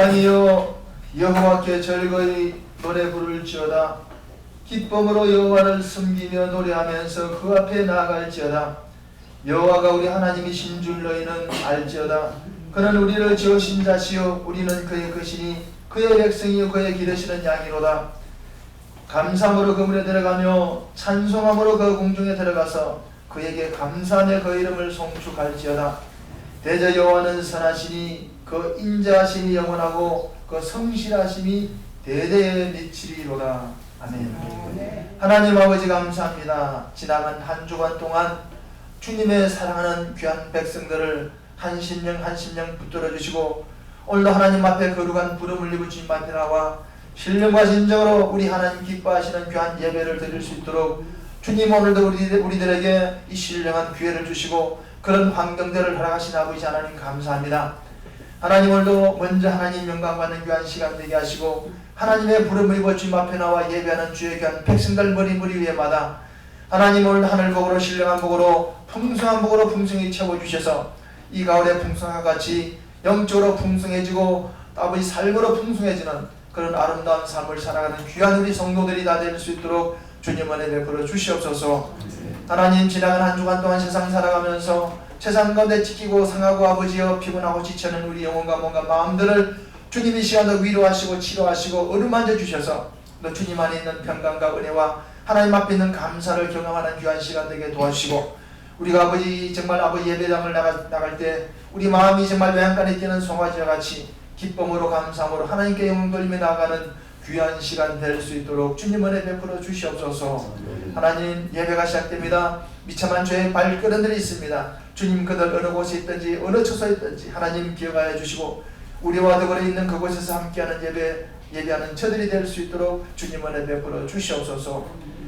땅이여 여호와께 즐거이 노래 부를지어다. 기쁨으로 여호와를 섬기며 노래하면서 그 앞에 나아갈지어다. 여호와가 우리 하나님이신 줄 너희는 알지어다. 그는 우리를 지으신 자시요 우리는 그의 것이니 그의 백성이요 그의 기르시는 양이로다. 감사함으로 그 문에 들어가며 찬송함으로 그 공중에 들어가서 그에게 감사하며 그 이름을 송축할지어다. 대저 여호와는 선하시니 그 인자하심이 영원하고 그 성실하심이 대대에 미치리로다. 아멘. 하나님 아버지 감사합니다. 지나간 한 주간 동안 주님의 사랑하는 귀한 백성들을 한 심령 한 심령 붙들어 주시고 오늘도 하나님 앞에 거룩한 부름을 입은 주님 앞에 나와 신령과 진정으로 우리 하나님 기뻐하시는 귀한 예배를 드릴 수 있도록 주님 오늘도 우리들에게 이 신령한 기회를 주시고 그런 환경들을 허락하신 아버지 하나님 감사합니다. 하나님 오늘도 먼저 하나님 영광받는 귀한 시간 되게 하시고 하나님의 부름을 입어 주님 앞에 나와 예배하는 주의 귀한 백성들 머리 위에마다 하나님 오늘 하늘 복으로 신령한 복으로 풍성한 복으로 풍성히 채워주셔서 이 가을의 풍성과 같이 영적으로 풍성해지고 아버지 삶으로 풍성해지는 그런 아름다운 삶을 살아가는 귀한 우리 성도들이 다 될 수 있도록 주님 은혜 베풀어 주시옵소서. 하나님 지나간 한 주간 동안 세상 살아가면서 세상 가운데 지키고 상하고 아버지여 피곤하고 지쳐는 우리 영혼과 몸과 마음들을 주님이 시간도 위로하시고 치료하시고 어루만져 주셔서 또 주님 안에 있는 평강과 은혜와 하나님 앞에 있는 감사를 경험하는 귀한 시간 되게 도와주시고 우리가 아버지 정말 아버지 예배당을 나갈 때 우리 마음이 정말 외양간에 뛰는 송아지와 같이 기쁨으로 감사함으로 하나님께 영광 돌리며 나아가는 귀한 시간 될 수 있도록 주님 은혜 베풀어 주시옵소서. 하나님 예배가 시작됩니다. 미참한 죄의 발걸음들이 있습니다. 주님 그들 어느 곳에 있든지 어느 처소에 있든지 하나님 기억하여 주시고 우리와 더불어 있는 그곳에서 함께하는 예배하는 저들이 될 수 있도록 주님 은혜 베풀어 주시옵소서.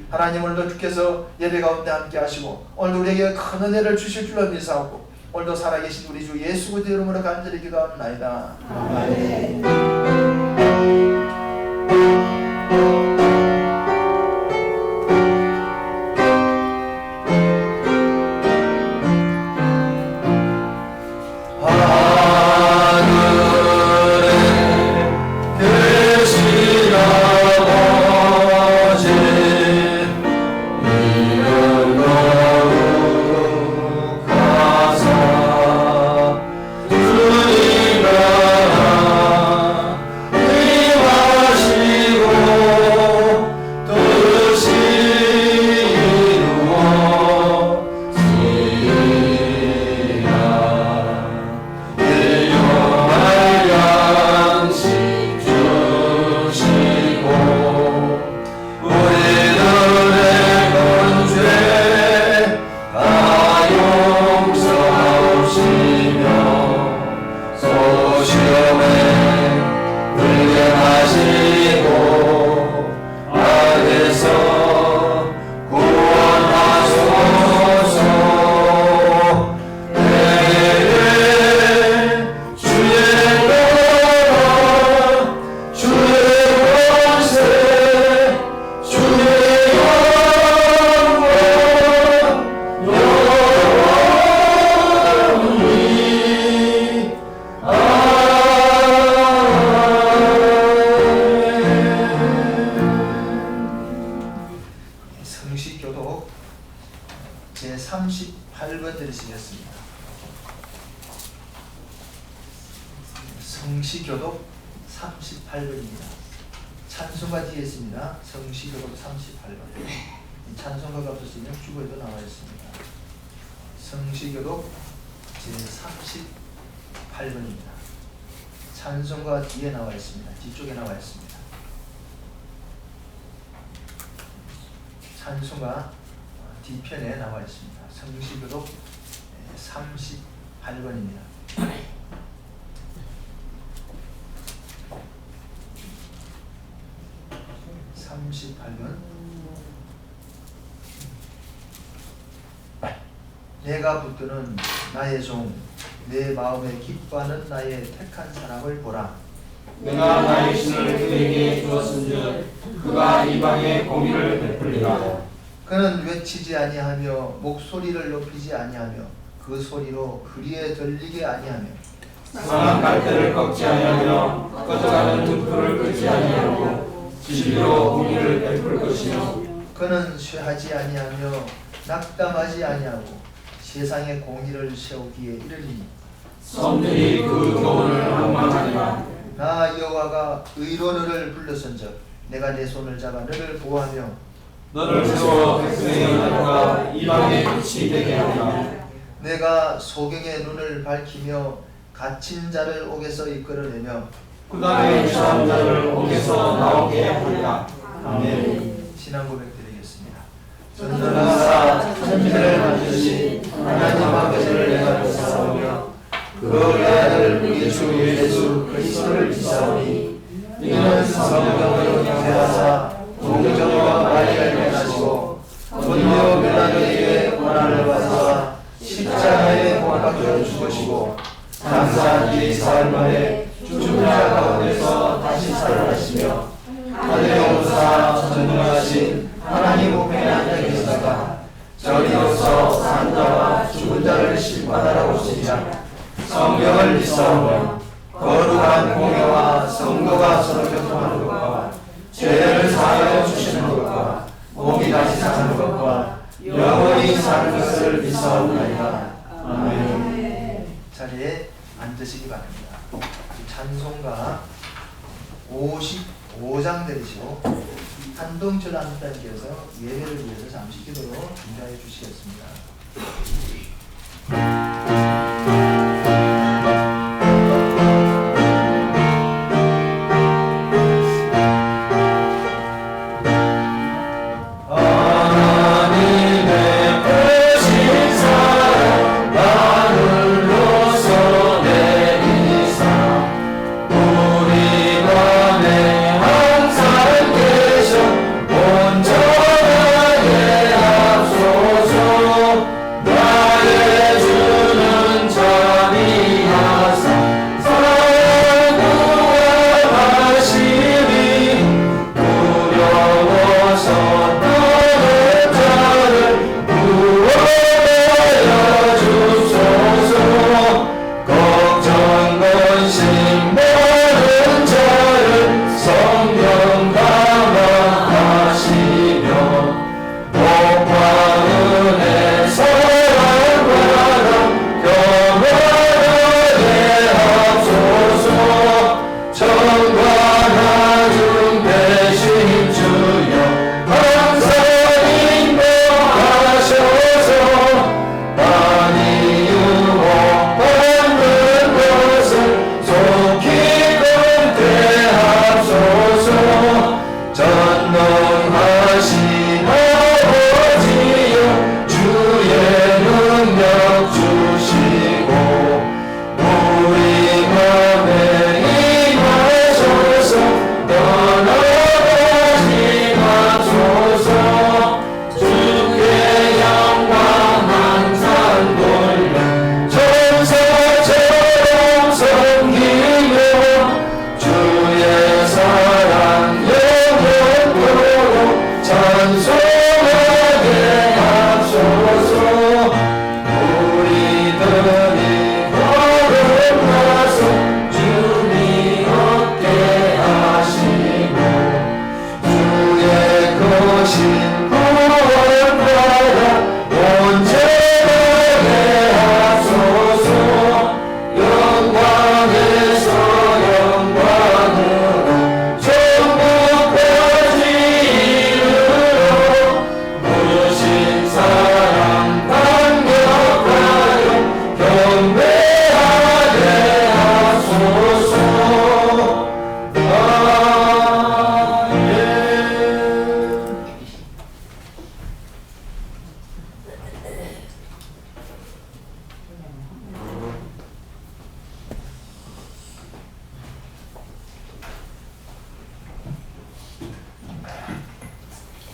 하나님 오늘도 주께서 예배 가운데 함께 하시고 오늘도 우리에게 큰 은혜를 주실 줄로 믿사오고 오늘도 살아계신 우리 주 예수 그리스도의 이름으로 간절히 기도합나이다. 아멘. 제38번 들으시겠습니다. 성시교독 38번입니다. 찬송가 뒤에 있습니다. 성시교독 38번. 찬송가가 없으시면 주보에도 나와 있습니다. 성시교독 제38번입니다. 찬송가 뒤에 나와 있습니다. 뒤쪽에 나와 있습니다. 찬송가 뒤편에 나와 있습니다. 성시교독 38번입니다. 내가 붙드는 나의 종, 내 마음에 기뻐하는 나의 택한 사람을 보라. 내가 나의 신을 그에게 주었은즉 그가 이방에 공의를 베풀리라. 그는 외치지 아니하며 목소리를 높이지 아니하며 그 소리로 그리에 들리게 아니하며 상한 갈대를 꺾지 아니하며 꺼져가는 등불을 끄지 아니하고 진리로 공의를 베풀 것이요 그는 쇠하지 아니하며 낙담하지 아니하고 세상의 공의를 세우기에 이르리니 섬들이 그 교훈을 낭망하리라. 나 여호와가 의로 너를 불렀은즉 내가 내 손을 잡아 너를 보호하며 너를 세워 백성의 나라가 이방의 빛이 되게 하리라. 내가 소경의 눈을 밝히며 갇힌 자를 옥에서 이끌어내며 그다음에 유사한 자를 옥에서 나오게 하리라. 아멘. 신앙 고백드리겠습니다. 전능하사 천지를 만드신 하나님 아버지를 내가 믿사오며 그의 아들 우리 주 예수 그리스도를 믿사오니 이는 성령으로 잉태하사 동정과 마리아를 만나시고 본디오 빌라도에게 고난을 받아 십자가에 못 박혀 죽으시고 장사한 지 사흘 만에 죽은 자 가운데서 다시 살아나시며 하늘에 오사 전능하신 하나님 우편에 앉아 계시다가 저리로서 산 자와 죽은 자를 심판하러 오시리라. 성경을 믿사오며 거룩한 공회와 성도가 서로 교통하는 것과 죄를 사하여 주시는 것과 몸이 다시 사는 것과 영원히 사는 것을 믿사옵나이다. 아멘. 자리에 앉으시기 바랍니다. 찬송가 55장 들으시고 한동철 안단께서 예배를 위해서 잠시 기도로 준비해 주시겠습니다.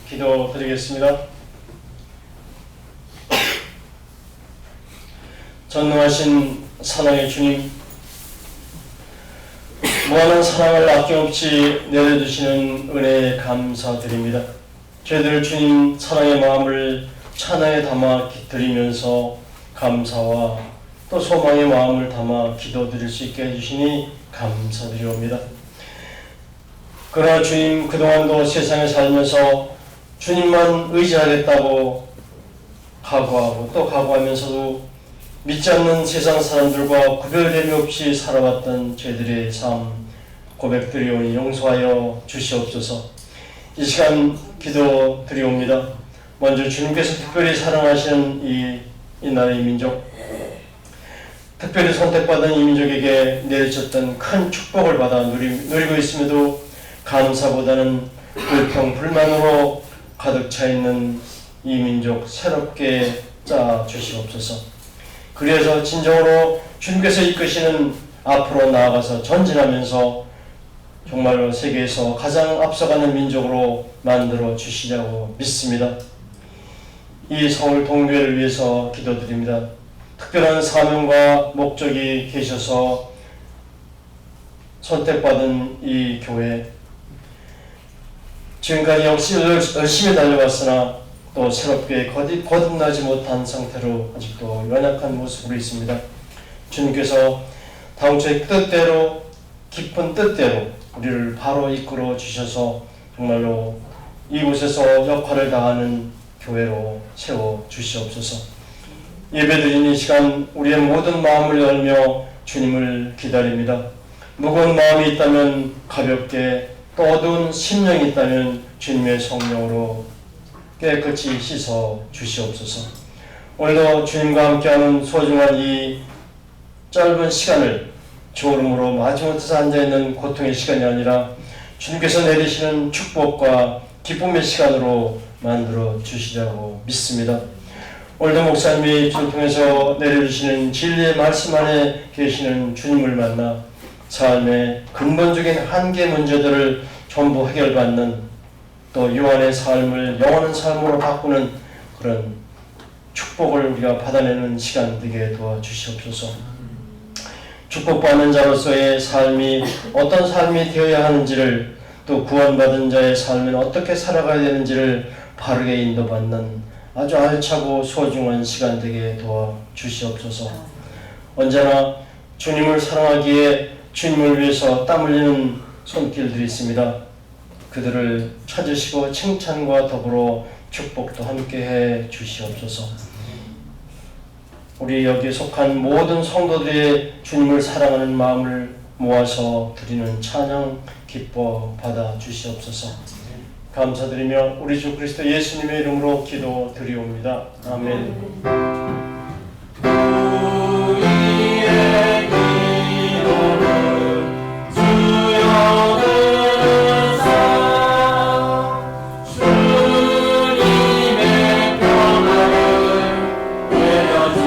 기도드리겠습니다. 전능하신 사랑의 주님, 무한한 사랑을 아낌없이 내려주시는 은혜에 감사드립니다. 저희들 주님 사랑의 마음을 찬양에 담아 드리면서 감사와 또 소망의 마음을 담아 기도드릴 수 있게 해주시니 감사드리옵니다. 그러나 주님, 그동안도 세상에 살면서 주님만 의지하겠다고 각오하고 또 각오하면서도 믿지 않는 세상 사람들과 구별됨이 없이 살아왔던 저희들의 삶 고백드리오니 용서하여 주시옵소서. 이 시간 기도드리옵니다. 먼저 주님께서 특별히 사랑하시는 이 나라의 민족, 특별히 선택받은 이 민족에게 내리쳤던 큰 축복을 받아 누리고 있음에도 감사보다는 불평, 불만으로 가득 차 있는 이 민족 새롭게 짜 주시옵소서. 그래서 진정으로 주님께서 이끄시는 앞으로 나아가서 전진하면서 정말로 세계에서 가장 앞서가는 민족으로 만들어 주시려고 믿습니다. 이 서울 동교회를 위해서 기도드립니다. 특별한 사명과 목적이 계셔서 선택받은 이 교회, 지금까지 역시 열심히 달려왔으나 또 새롭게 거듭나지 못한 상태로 아직도 연약한 모습으로 있습니다. 주님께서 당초의 뜻대로, 깊은 뜻대로 우리를 바로 이끌어 주셔서 정말로 이곳에서 역할을 다하는 교회로 세워 주시옵소서. 예배드리는 이 시간 우리의 모든 마음을 열며 주님을 기다립니다. 무거운 마음이 있다면 가볍게, 또 어두운 심령이 있다면 주님의 성령으로 깨끗이 씻어 주시옵소서. 오늘도 주님과 함께하는 소중한 이 짧은 시간을 졸음으로 마지못해서 앉아있는 고통의 시간이 아니라 주님께서 내리시는 축복과 기쁨의 시간으로 만들어 주시려고 믿습니다. 오늘도 목사님이 입술을 통해서 내려주시는 진리의 말씀 안에 계시는 주님을 만나 삶의 근본적인 한계 문제들을 전부 해결받는, 또 유한의 삶을 영원한 삶으로 바꾸는 그런 축복을 우리가 받아내는 시간 되게 도와주시옵소서. 축복받는 자로서의 삶이 어떤 삶이 되어야 하는지를, 또 구원받은 자의 삶은 어떻게 살아가야 되는지를 바르게 인도받는 아주 알차고 소중한 시간 되게 도와주시옵소서. 언제나 주님을 사랑하기에 주님을 위해서 땀 흘리는 손길들이 있습니다. 그들을 찾으시고 칭찬과 더불어 축복도 함께해 주시옵소서. 우리 여기에 속한 모든 성도들의 주님을 사랑하는 마음을 모아서 드리는 찬양 기뻐 받아 주시옵소서. 감사드리며 우리 주 그리스도 예수님의 이름으로 기도드리옵니다. 아멘. 우리의 기도를 주여 들으사 주님의 평안을 내려주소서.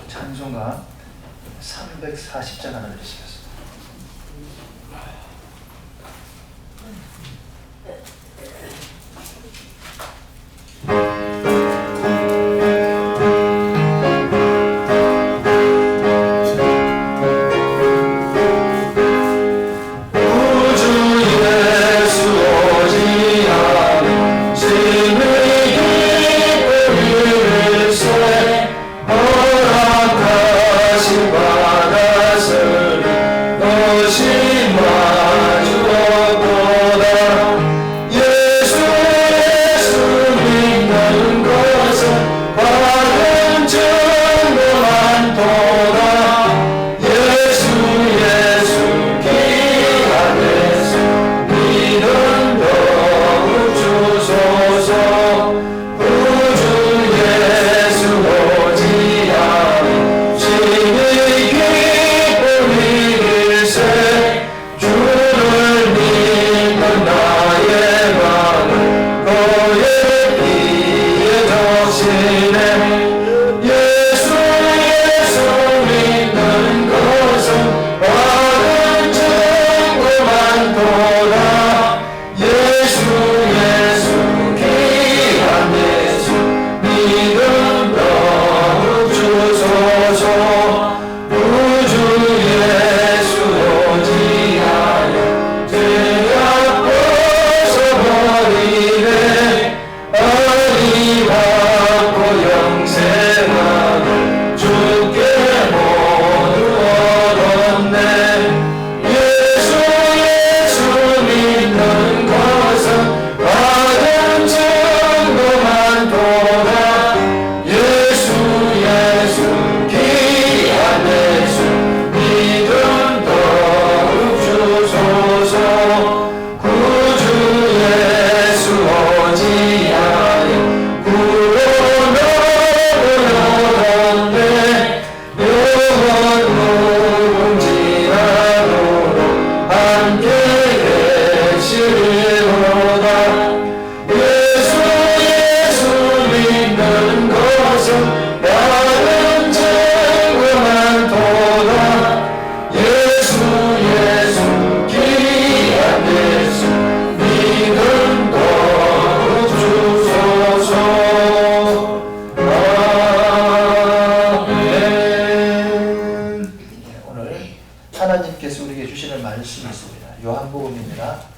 찬송가 340장 하나 드리시겠습니다.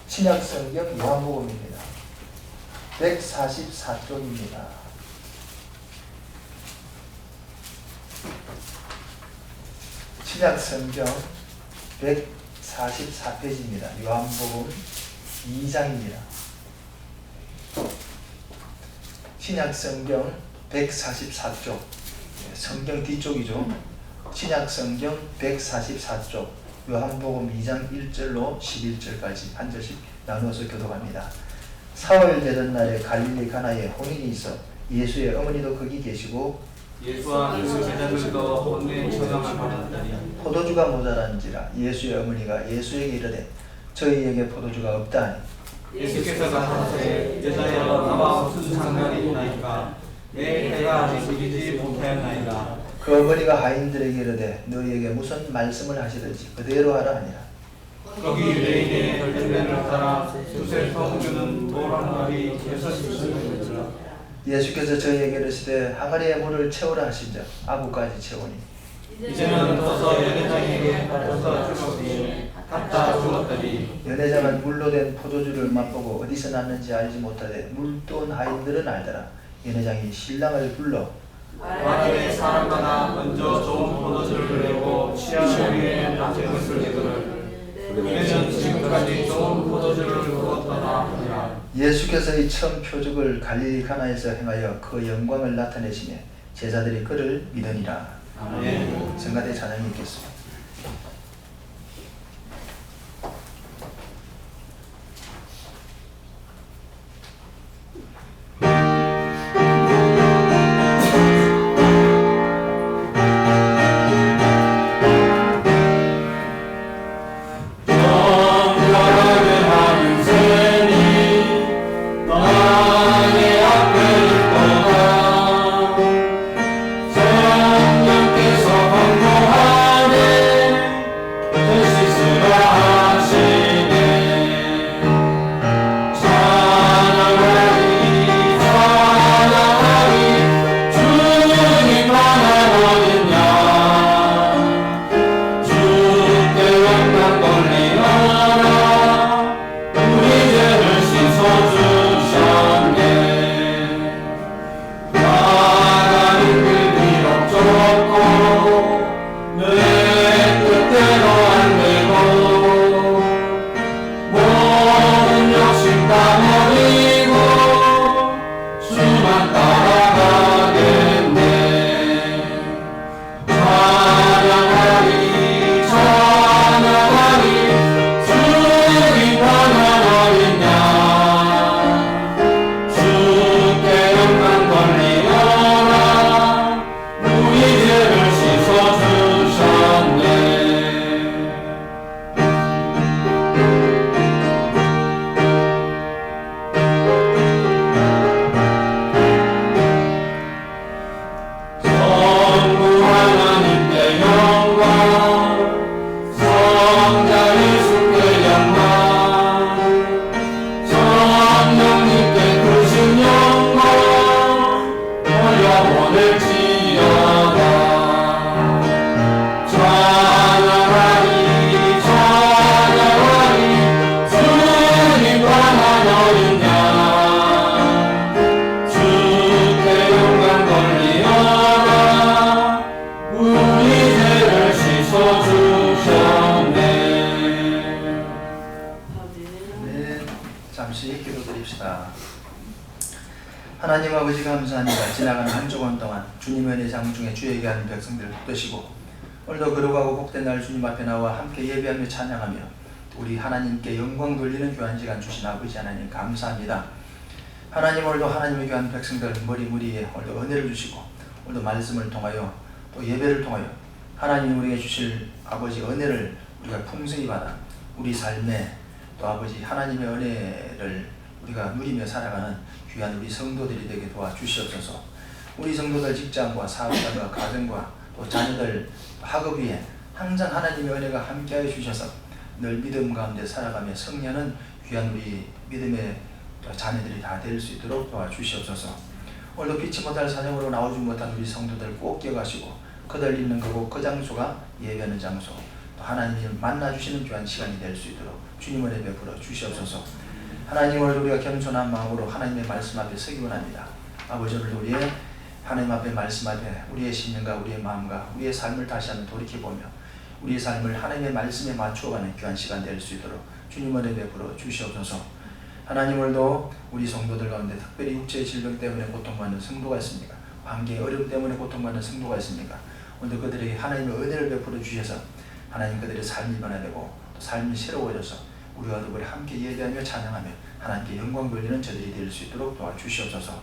신약성경 요한복음입니다. 144쪽입니다. 신약성경 144페이지입니다. 요한복음 2장입니다. 신약성경 144쪽, 성경 뒤쪽이죠. 신약성경 144쪽, 요한복음 2장 1절로 11절까지 한 절씩 나누어서 교독합니다. 사흘 되던 날에 갈릴리 가나에 혼인이 있어 예수의 어머니도 거기 계시고 예수와 그 제자들도 혼내 처형을 받았더니 포도주가 모자란지라 예수의 어머니가 예수에게 이르되 저희에게 포도주가 없다 하니 예수께서 가라사대 여자여 나와 무슨 상관이 있나이까 내 해가 아직 이르지 못하였나이다. 그 어머니가 하인들에게 이르되 너희에게 무슨 말씀을 하시든지 그대로 하라 하니라. 거기 유대인의 혈전례를 따라 수세 성주는 노란 말이 6시쯤이었더라. 예수께서 저희에게 이르시되 항아리에 물을 채우라 하신즉 아구까지 채우니 이제는 떠서 연회장에게 가져서 주었으니 갖다 주었더니 연회장은 물로 된 포도주를 맛보고 어디서 났는지 알지 못하되 물돈 하인들은 알더라. 연회장이 신랑을 불러 만일에 사람마다 먼저 좋은 포도주를 내고 취한 후에 낮은 것을 내거늘 우리는 지금까지 좋은 포도주를 두었더라 하니라. 예수께서 이 처음 표적을 갈릴리 가나에서 행하여 그 영광을 나타내시며 제자들이 그를 믿으니라. 아멘. 성가대 찬양이 있겠습니다. 하나님 아버지 감사합니다. 지나가는 한 주간 동안 주님의 은혜 장중에 주에게 하는 백성들을 붙드시고 오늘도 거룩하고 복된 날 주님 앞에 나와 함께 예배하며 찬양하며 우리 하나님께 영광 돌리는 귀한 시간 주신 아버지 하나님 감사합니다. 하나님 오늘도 하나님의 귀한 백성들 머리무리에 오늘도 은혜를 주시고 오늘도 말씀을 통하여 또 예배를 통하여 하나님 우리에게 주실 아버지 은혜를 우리가 풍성히 받아 우리 삶에 또 아버지 하나님의 은혜를 우리가 누리며 살아가는 귀한 우리 성도들이 되게 도와주시옵소서. 우리 성도들 직장과 사업장과 가정과 또 자녀들 학업 위에 항상 하나님의 은혜가 함께하여 주셔서 늘 믿음 가운데 살아가며 성년은 귀한 우리 믿음의 자녀들이 다 될 수 있도록 도와주시옵소서. 오늘도 피치 못할 사정으로 나오지 못한 우리 성도들 꼭 기억하시고 그들 있는 그곳 그 장소가 예배하는 장소 또 하나님이 만나주시는 귀한 시간이 될 수 있도록 주님 은혜 베풀어 주시옵소서. 하나님 오늘 우리가 겸손한 마음으로 하나님의 말씀 앞에 서기 원합니다. 아버지 오늘 우리의 하나님 앞에 말씀 앞에 우리의 심령과 우리의 마음과 우리의 삶을 다시 한번 돌이켜보며 우리의 삶을 하나님의 말씀에 맞추어가는 귀한 시간 될 수 있도록 주님 은혜 베풀어 주시옵소서. 하나님 오늘도 우리 성도들 가운데 특별히 육체의 질병 때문에 고통받는 성도가 있습니까? 관계의 어려움 때문에 고통받는 성도가 있습니까? 오늘도 그들에게 하나님의 은혜를 베풀어 주셔서 하나님 그들의 삶이 변화되고 또 삶이 새로워져서 우리와 더불어 함께 예배하며 찬양하며 하나님께 영광 돌리는 저들이 될 수 있도록 도와주시옵소서.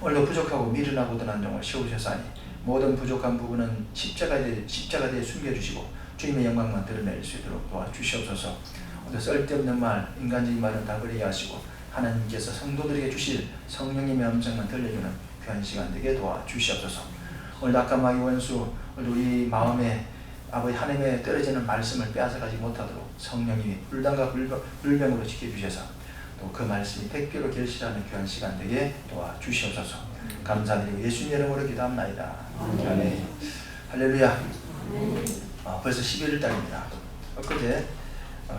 오늘도 부족하고 미련하고 든한 종을 세우셨사니 모든 부족한 부분은 십자가에 숨겨주시고 주님의 영광만 드러낼 수 있도록 도와주시옵소서. 오늘 쓸데없는 말, 인간적인 말은 다 버리게 하시고 하나님께서 성도들에게 주실 성령님의 음성만 들려주는 귀한 시간 되게 도와주시옵소서. 오늘 낙감마귀 원수 우리 마음에 아버지 하나님의 떨어지는 말씀을 빼앗아가지 못하도록 성령님이 불단과 불병으로 지켜주셔서 또 그 말씀이 백배로 결실하는 귀한 시간 되게 도와주시옵소서. 감사드리고 예수님 이름으로 기도합나이다. 아멘. 할렐루야. 벌써 11월 달입니다. 엊그제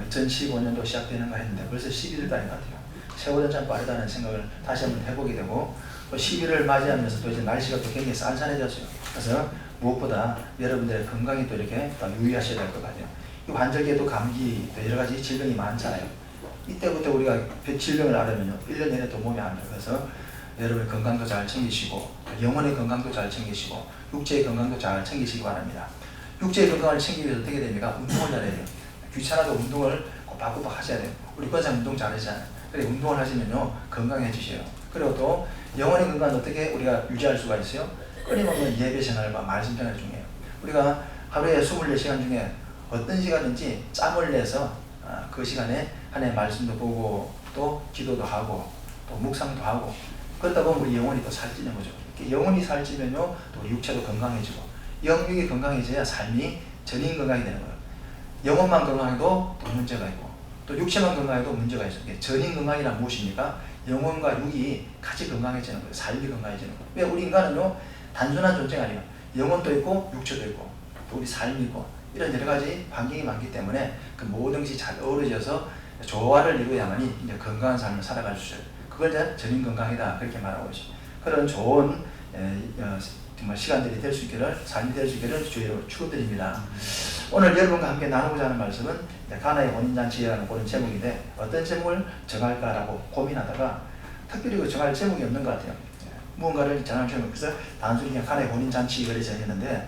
2015년도 시작되는가 했는데 벌써 11월 달인 것 같아요. 세월은 참 빠르다는 생각을 다시 한번 해보게 되고 또 11월을 맞이하면서 또 이제 날씨가 또 굉장히 쌀쌀해졌어요. 그래서 무엇보다 여러분들의 건강이 또 이렇게 또 유의하셔야 될 것 같아요. 이 관절기에도 감기 또 여러 가지 질병이 많잖아요. 이때부터 우리가 질병을 알으면요 1년 내내 또 몸이 안 좋아요. 그래서 여러분의 건강도 잘 챙기시고 영혼의 건강도 잘 챙기시고 육체의 건강도 잘 챙기시기 바랍니다. 육체의 건강을 챙기기 위해서 어떻게 됩니까? 운동을 잘해야 돼요. 귀찮아도 운동을 꼬박꼬박 하셔야 돼요. 우리 권사님 운동 잘하시잖아요. 그래 운동을 하시면요 건강해지셔요. 그리고 또 영혼의 건강은 어떻게 우리가 유지할 수가 있어요? 끊임없는 예배 생활과 말씀 생활 중에 우리가 하루에 24시간 중에 어떤 시간인지 짬을 내서 그 시간에 하나님의 말씀도 보고 또 기도도 하고 또 묵상도 하고 그러다 보면 우리 영혼이 또 살찌는 거죠. 영혼이 살찌면요 또 우리 육체도 건강해지고 영육이 건강해져야 삶이 전인 건강이 되는 거예요. 영혼만 건강해도 또 문제가 있고 또 육체만 건강해도 문제가 있어요. 전인 건강이란 무엇입니까? 영혼과 육이 같이 건강해지는 거예요. 삶이 건강해지는 거예요. 왜 우리 인간은요 단순한 존재가 아니에요. 영혼도 있고 육체도 있고 또 우리 삶이 있고 이런 여러 가지 환경이 많기 때문에 그 모든 것이 잘 어우러져서 조화를 이루어야만이 이제 건강한 삶을 살아갈 수 있어요. 그걸 이제 전인 건강이다 그렇게 말하고 있어요. 그런 좋은 정말 시간들이 될 수 있기를 삶이 될 수 있기를 주의로 축원드립니다. 오늘 여러분과 함께 나누고자 하는 말씀은 가나의 혼인잔치라는 그런 제목인데 어떤 제목을 정할까라고 고민하다가 특별히 그 정할 제목이 없는 것 같아요. 무언가를 정할 제목. 그래서 단순히 그냥 가나의 혼인잔치 그래 정했는데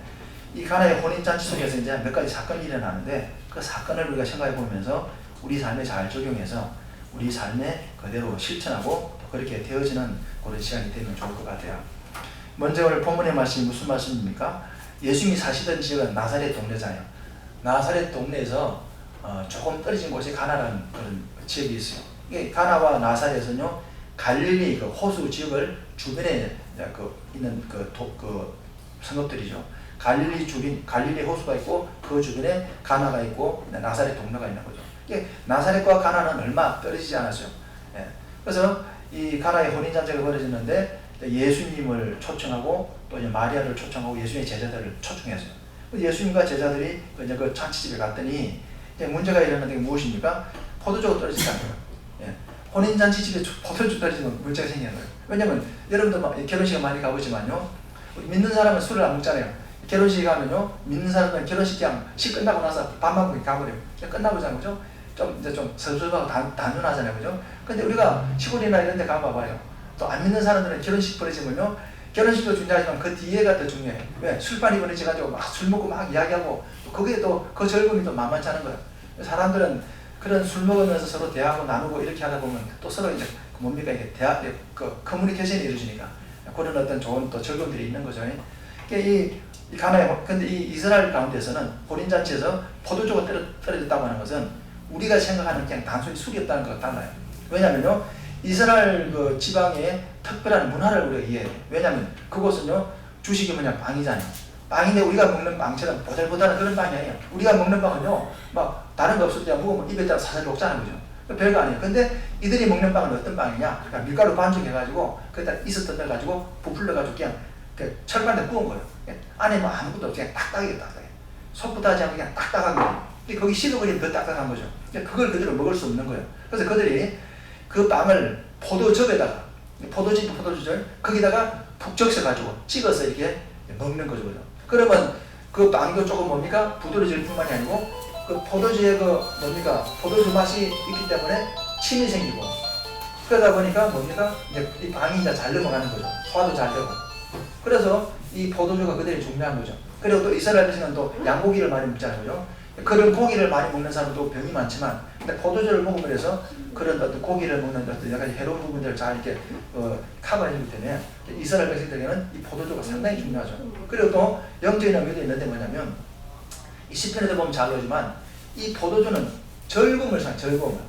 이 가나의 혼인잔치 속에서 이제 몇 가지 사건이 일어나는데 그 사건을 우리가 생각해 보면서 우리 삶에 잘 적용해서 우리 삶에 그대로 실천하고 그렇게 되어지는 그런 시간이 되면 좋을 것 같아요. 먼저 오늘 본문의 말씀이 무슨 말씀입니까? 예수님이 사시던 지역은 나사렛 동네잖아요. 나사렛 동네에서 조금 떨어진 곳에 가나라는 그런 지역이 있어요. 이게 가나와 나사렛은요 갈릴리 그 호수 지역을 주변에 있는 그 성읍들이죠. 갈릴리 호수가 있고 그 주변에 가나가 있고 나사렛 동네가 있는 거죠. 이게 나사렛과 가나는 얼마 떨어지지 않았어요. 예. 그래서 이 가나의 혼인잔치가 벌어졌는데 예수님을 초청하고 또 이제 마리아를 초청하고 예수님의 제자들을 초청했어요. 예수님과 제자들이 이제 그 잔치집에 갔더니 이제 문제가 일어나는 게 무엇입니까? 포도주가 떨어진다는 거예요. 예. 혼인잔치집에 포도주 떨어지면 문제가 생기는 거예요. 왜냐면 여러분도 결혼식에 많이 가보지만요, 믿는 사람은 술을 안 먹잖아요. 결혼식에 가면요, 믿는 사람은 결혼식 그냥 식 끝나고 나서 밥만 먹고 가버려요. 끝나보잖아요, 그죠? 좀 섭섭하고 단순하잖아요, 그죠? 근데 우리가 시골이나 이런 데 가봐봐요. 또 안 믿는 사람들은 결혼식 벌어지면요, 결혼식도 중요하지만 그 뒤에가 더 중요해요. 왜? 술판이 벌어져가지고 막 술 먹고 막 이야기하고, 또 그게 또 그 즐거움이 또 만만치 않은 거예요. 사람들은 그런 술 먹으면서 서로 대화하고 나누고 이렇게 하다 보면 또 서로 이제 뭡니까? 이게 커뮤니케이션이 이루어지니까 그런 어떤 좋은 또 즐거움들이 있는 거죠. 이 가나에, 근데 이 이스라엘 가운데서는 혼인잔치에서 포도주가 떨어졌다고 하는 것은 우리가 생각하는 그냥 단순히 술이었다는 것과 달라요. 왜냐면요, 이스라엘 그 지방의 특별한 문화를 우리가 이해해요. 왜냐면 그곳은요, 주식이 뭐냐, 빵이잖아요. 빵인데 우리가 먹는 빵처럼 보들보들한 그런 빵이 아니에요. 우리가 먹는 빵은요, 막 다른 거 없을 때 먹으면 입에다가 사살 녹잖아요, 그죠? 별거 아니에요. 근데 이들이 먹는 빵은 어떤 빵이냐? 그러니까 밀가루 반죽해가지고, 거기다 이스트 넣어가지고, 부풀려가지고 그냥 철판에 구운 거예요. 안에 뭐 아무것도 없이 그냥 딱딱하게 딱딱해. 솥부터 하지 않고 그냥 딱딱하게. 근데 거기 식어버리면 더 딱딱한 거죠. 그러니까 그걸 그대로 먹을 수 없는 거예요. 그래서 그들이 그 빵을 포도즙에다가, 포도주죠. 거기다가 푹 적셔가지고 찍어서 이렇게 먹는 거죠. 그러면 그 빵도 조금 뭡니까? 부드러질 뿐만이 아니고 그 포도주의 포도주 맛이 있기 때문에 침이 생기고, 그러다 보니까 뭡니까? 이제 이 빵이 이제 잘 넘어가는 거죠. 소화도 잘 되고. 그래서 이 포도주가 그들이 중요한 거죠. 그리고 또 이스라엘 백성은 또 양고기를 많이 먹잖아요. 그런 고기를 많이 먹는 사람도 병이 많지만, 근데 포도주를 먹으면 해서 그런 어떤 고기를 먹는 어떤 여러 가지 해로운 부분들을 잘 이렇게 커버해주기 때문에 이스라엘 백성들에게는 이 포도주가 상당히 중요하죠. 그리고 또 영적인 의미도 있는데 뭐냐면, 이 시편에도 보면 잘 나오지만 이 포도주는 즐거움을 즐거움을,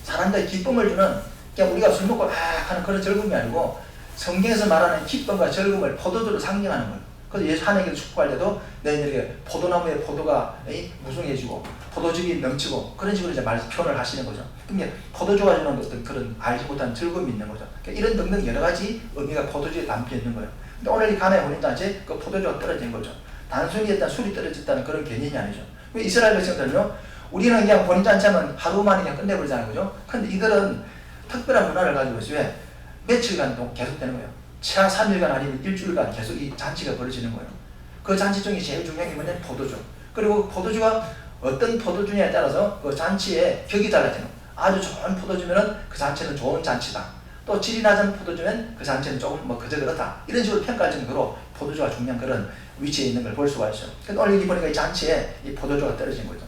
사람들의 기쁨을 주는, 그냥 우리가 술 먹고 하는 그런 즐거움이 아니고 성경에서 말하는 기쁨과 즐거움을 포도주로 상징하는 거예요. 그래서 예수 하나님께서 축복할 때도 너희들에게 포도나무에 포도가 무성해지고 포도즙이 넘치고 그런 식으로 이제 표현을 하시는 거죠. 그러니까 포도주가 주는 어떤 그런 알지 못한 즐거움이 있는 거죠. 그러니까 이런 등등 여러 가지 의미가 포도주에 담겨 있는 거예요. 근데 오늘 이 가나의 혼인잔치에 그 포도주가 떨어진 거죠. 단순히 일단 술이 떨어졌다는 그런 개념이 아니죠. 이스라엘 백성들은요, 우리는 그냥 혼인잔치하면 하루 만에 그냥 끝내버리잖아요, 그죠? 근데 이들은 특별한 문화를 가지고 있어요. 왜? 며칠간 계속되는 거예요. 최하 3일간 아니면 일주일간 계속 이 잔치가 벌어지는 거예요. 그 잔치 중에 제일 중요한 게 뭐냐면 포도주. 그리고 포도주가 어떤 포도주냐에 따라서 그 잔치의 격이 달라지는 거예요. 아주 좋은 포도주면은 그 잔치는 좋은 잔치다. 또 질이 낮은 포도주면 그 잔치는 조금 그저 그렇다. 이런 식으로 평가할 정도로 포도주가 중요한 그런 위치에 있는 걸 볼 수가 있어요. 근데 오늘 여기 보니까 이 잔치에 이 포도주가 떨어진 거죠.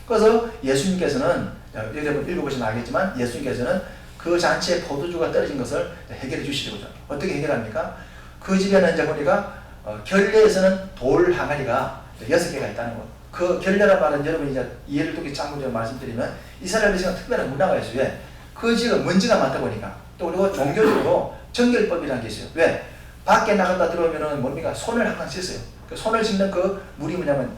그래서 예수님께서는, 여기 한번 읽어보시면 알겠지만, 예수님께서는 그 잔치에 포도주가 떨어진 것을 해결해 주시려고죠. 어떻게 해결합니까? 그 집에는 이제 보니까 결례에서는 돌 항아리가 6개가 있다는 거. 그 결례란 말은 여러분이 이제 이해를 돕기 참고로 말씀드리면, 이스라엘 백성은 특별한 문화가 있어요. 왜? 그 지역은 먼지가 많다 보니까. 또 그리고 종교적으로 정결법이라는 게 있어요. 왜? 밖에 나갔다 들어오면은 뭡니까? 손을 항상 씻어요. 그 손을 씻는 그 물이 뭐냐면,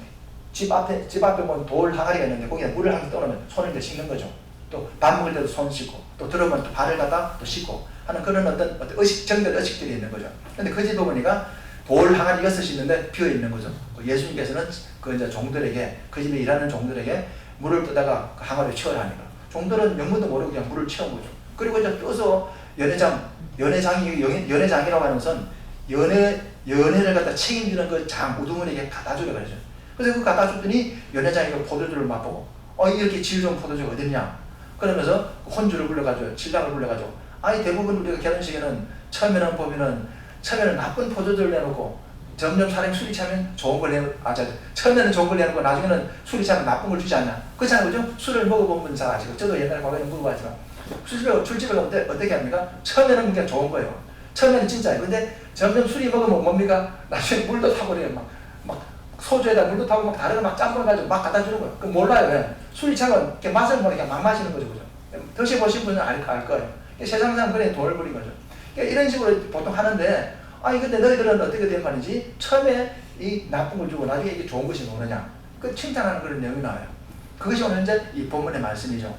집 앞에 뭐 돌 항아리가 있는데 거기에 물을 항상 떠놓으면 손을 이제 씻는 거죠. 또 밥 먹을 때도 손 씻고, 또 들어오면 또 발을 갖다 또 씻고 하는 그런 어떤 정들 의식들이 있는 거죠. 근데 그 집에 보니까 돌 항아리 6이 있는데 비어 있는 거죠. 예수님께서는 그 이제 종들에게, 그 집에 일하는 종들에게 물을 뜨다가 그 항아리를 채워야 하니까, 종들은 영문도 모르고 그냥 물을 채운 거죠. 그리고 이제 떠서 연회장이라고 하는 것은 연회를 갖다 책임지는 그 장 우두머니에게 갖다 주려 그러죠. 그래서 그 갖다 줬더니 연회장이 그 포도주를 맛보고, 이렇게 질 좋은 포도주가 어딨냐? 그러면서 혼주를 불러가지고, 신랑을 불러가지고, 대부분 우리가 결혼식에는 처음에는 나쁜 포도주를 내놓고, 점점 사람이 술이 차면 좋은 걸 처음에는 좋은 걸 내놓고, 나중에는 술이 차면 나쁜 걸 주지 않냐? 그렇잖아요, 그죠? 술을 먹어본 분 잘 아시고, 저도 옛날에 과거에 물어봤지만, 술집에 가면 어떻게 합니까? 처음에는 그냥 좋은 거예요. 처음에는 진짜예요. 근데 점점 술이 먹으면 뭡니까? 나중에 물도 타고 그래요. 막 소주에다 물도 타고 막 다른 거 막 짬뽕 가지고 막 갖다 주는 거예요. 그럼 몰라요. 왜? 술이 차면 이렇게 맛을 모르니까 막 마시는 거죠, 그죠? 드셔보신 분은 알 거예요. 세상 사람 그래 돈을 버린 거죠. 그러니까 이런 식으로 보통 하는데, 근데 너희들은 어떻게 된 말인지, 처음에 이 나쁜 걸 주고 나중에 이게 좋은 것이 뭐느냐? 그 칭찬하는 그런 내용이 나와요. 그것이 오늘 이제 이 본문의 말씀이죠.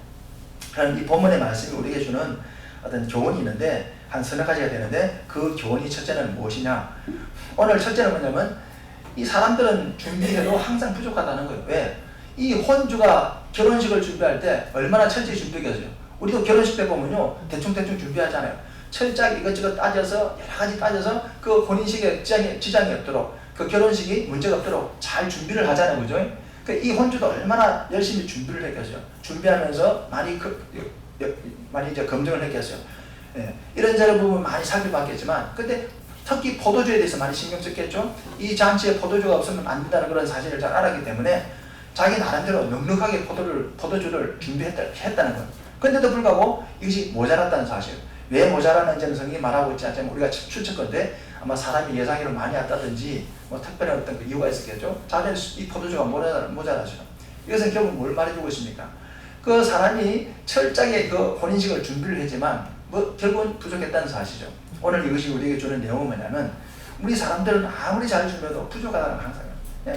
그럼 이 본문의 말씀이 우리에게 주는 어떤 교훈이 있는데, 한 서너 가지가 되는데, 그 교훈이 첫째는 무엇이냐? 오늘 첫째는 뭐냐면, 이 사람들은 준비해도 항상 부족하다는 거예요. 왜? 이 혼주가 결혼식을 준비할 때 얼마나 철저히 준비하겠어요. 우리도 결혼식 때 보면요, 대충 준비하잖아요. 철저하게 이것저것 따져서, 여러 가지 따져서 그 혼인식에 지장이 없도록, 그 결혼식이 문제가 없도록 잘 준비를 하잖아요, 그죠? 그러니까 이 혼주도 얼마나 열심히 준비를 했겠어요. 준비하면서 많이 이제 검증을 했겠어요. 이런저런 부분 많이 살펴봤겠지만, 근데 특히 포도주에 대해서 많이 신경 썼겠죠. 이 잔치에 포도주가 없으면 안 된다는 그런 사실을 잘 알았기 때문에 자기 나름대로 넉넉하게 포도주를 준비했다는 거예요. 그런데도 불구하고 이것이 모자랐다는 사실. 왜 모자랐는지는 성경이 말하고 있지 않지만 우리가 추측건데, 아마 사람이 예상외로 많이 왔다든지 뭐 특별한 어떤 그 이유가 있었겠죠. 자기는 이 포도주가 모자라죠. 이것은 결국 뭘 말해주고 있습니까? 그 사람이 철저하게 그 혼인식을 준비를 했지만 결국은 부족했다는 사실이죠. 오늘 이것이 우리에게 주는 내용은 뭐냐면, 우리 사람들은 아무리 잘 준비해도 부족하다는 건 항상.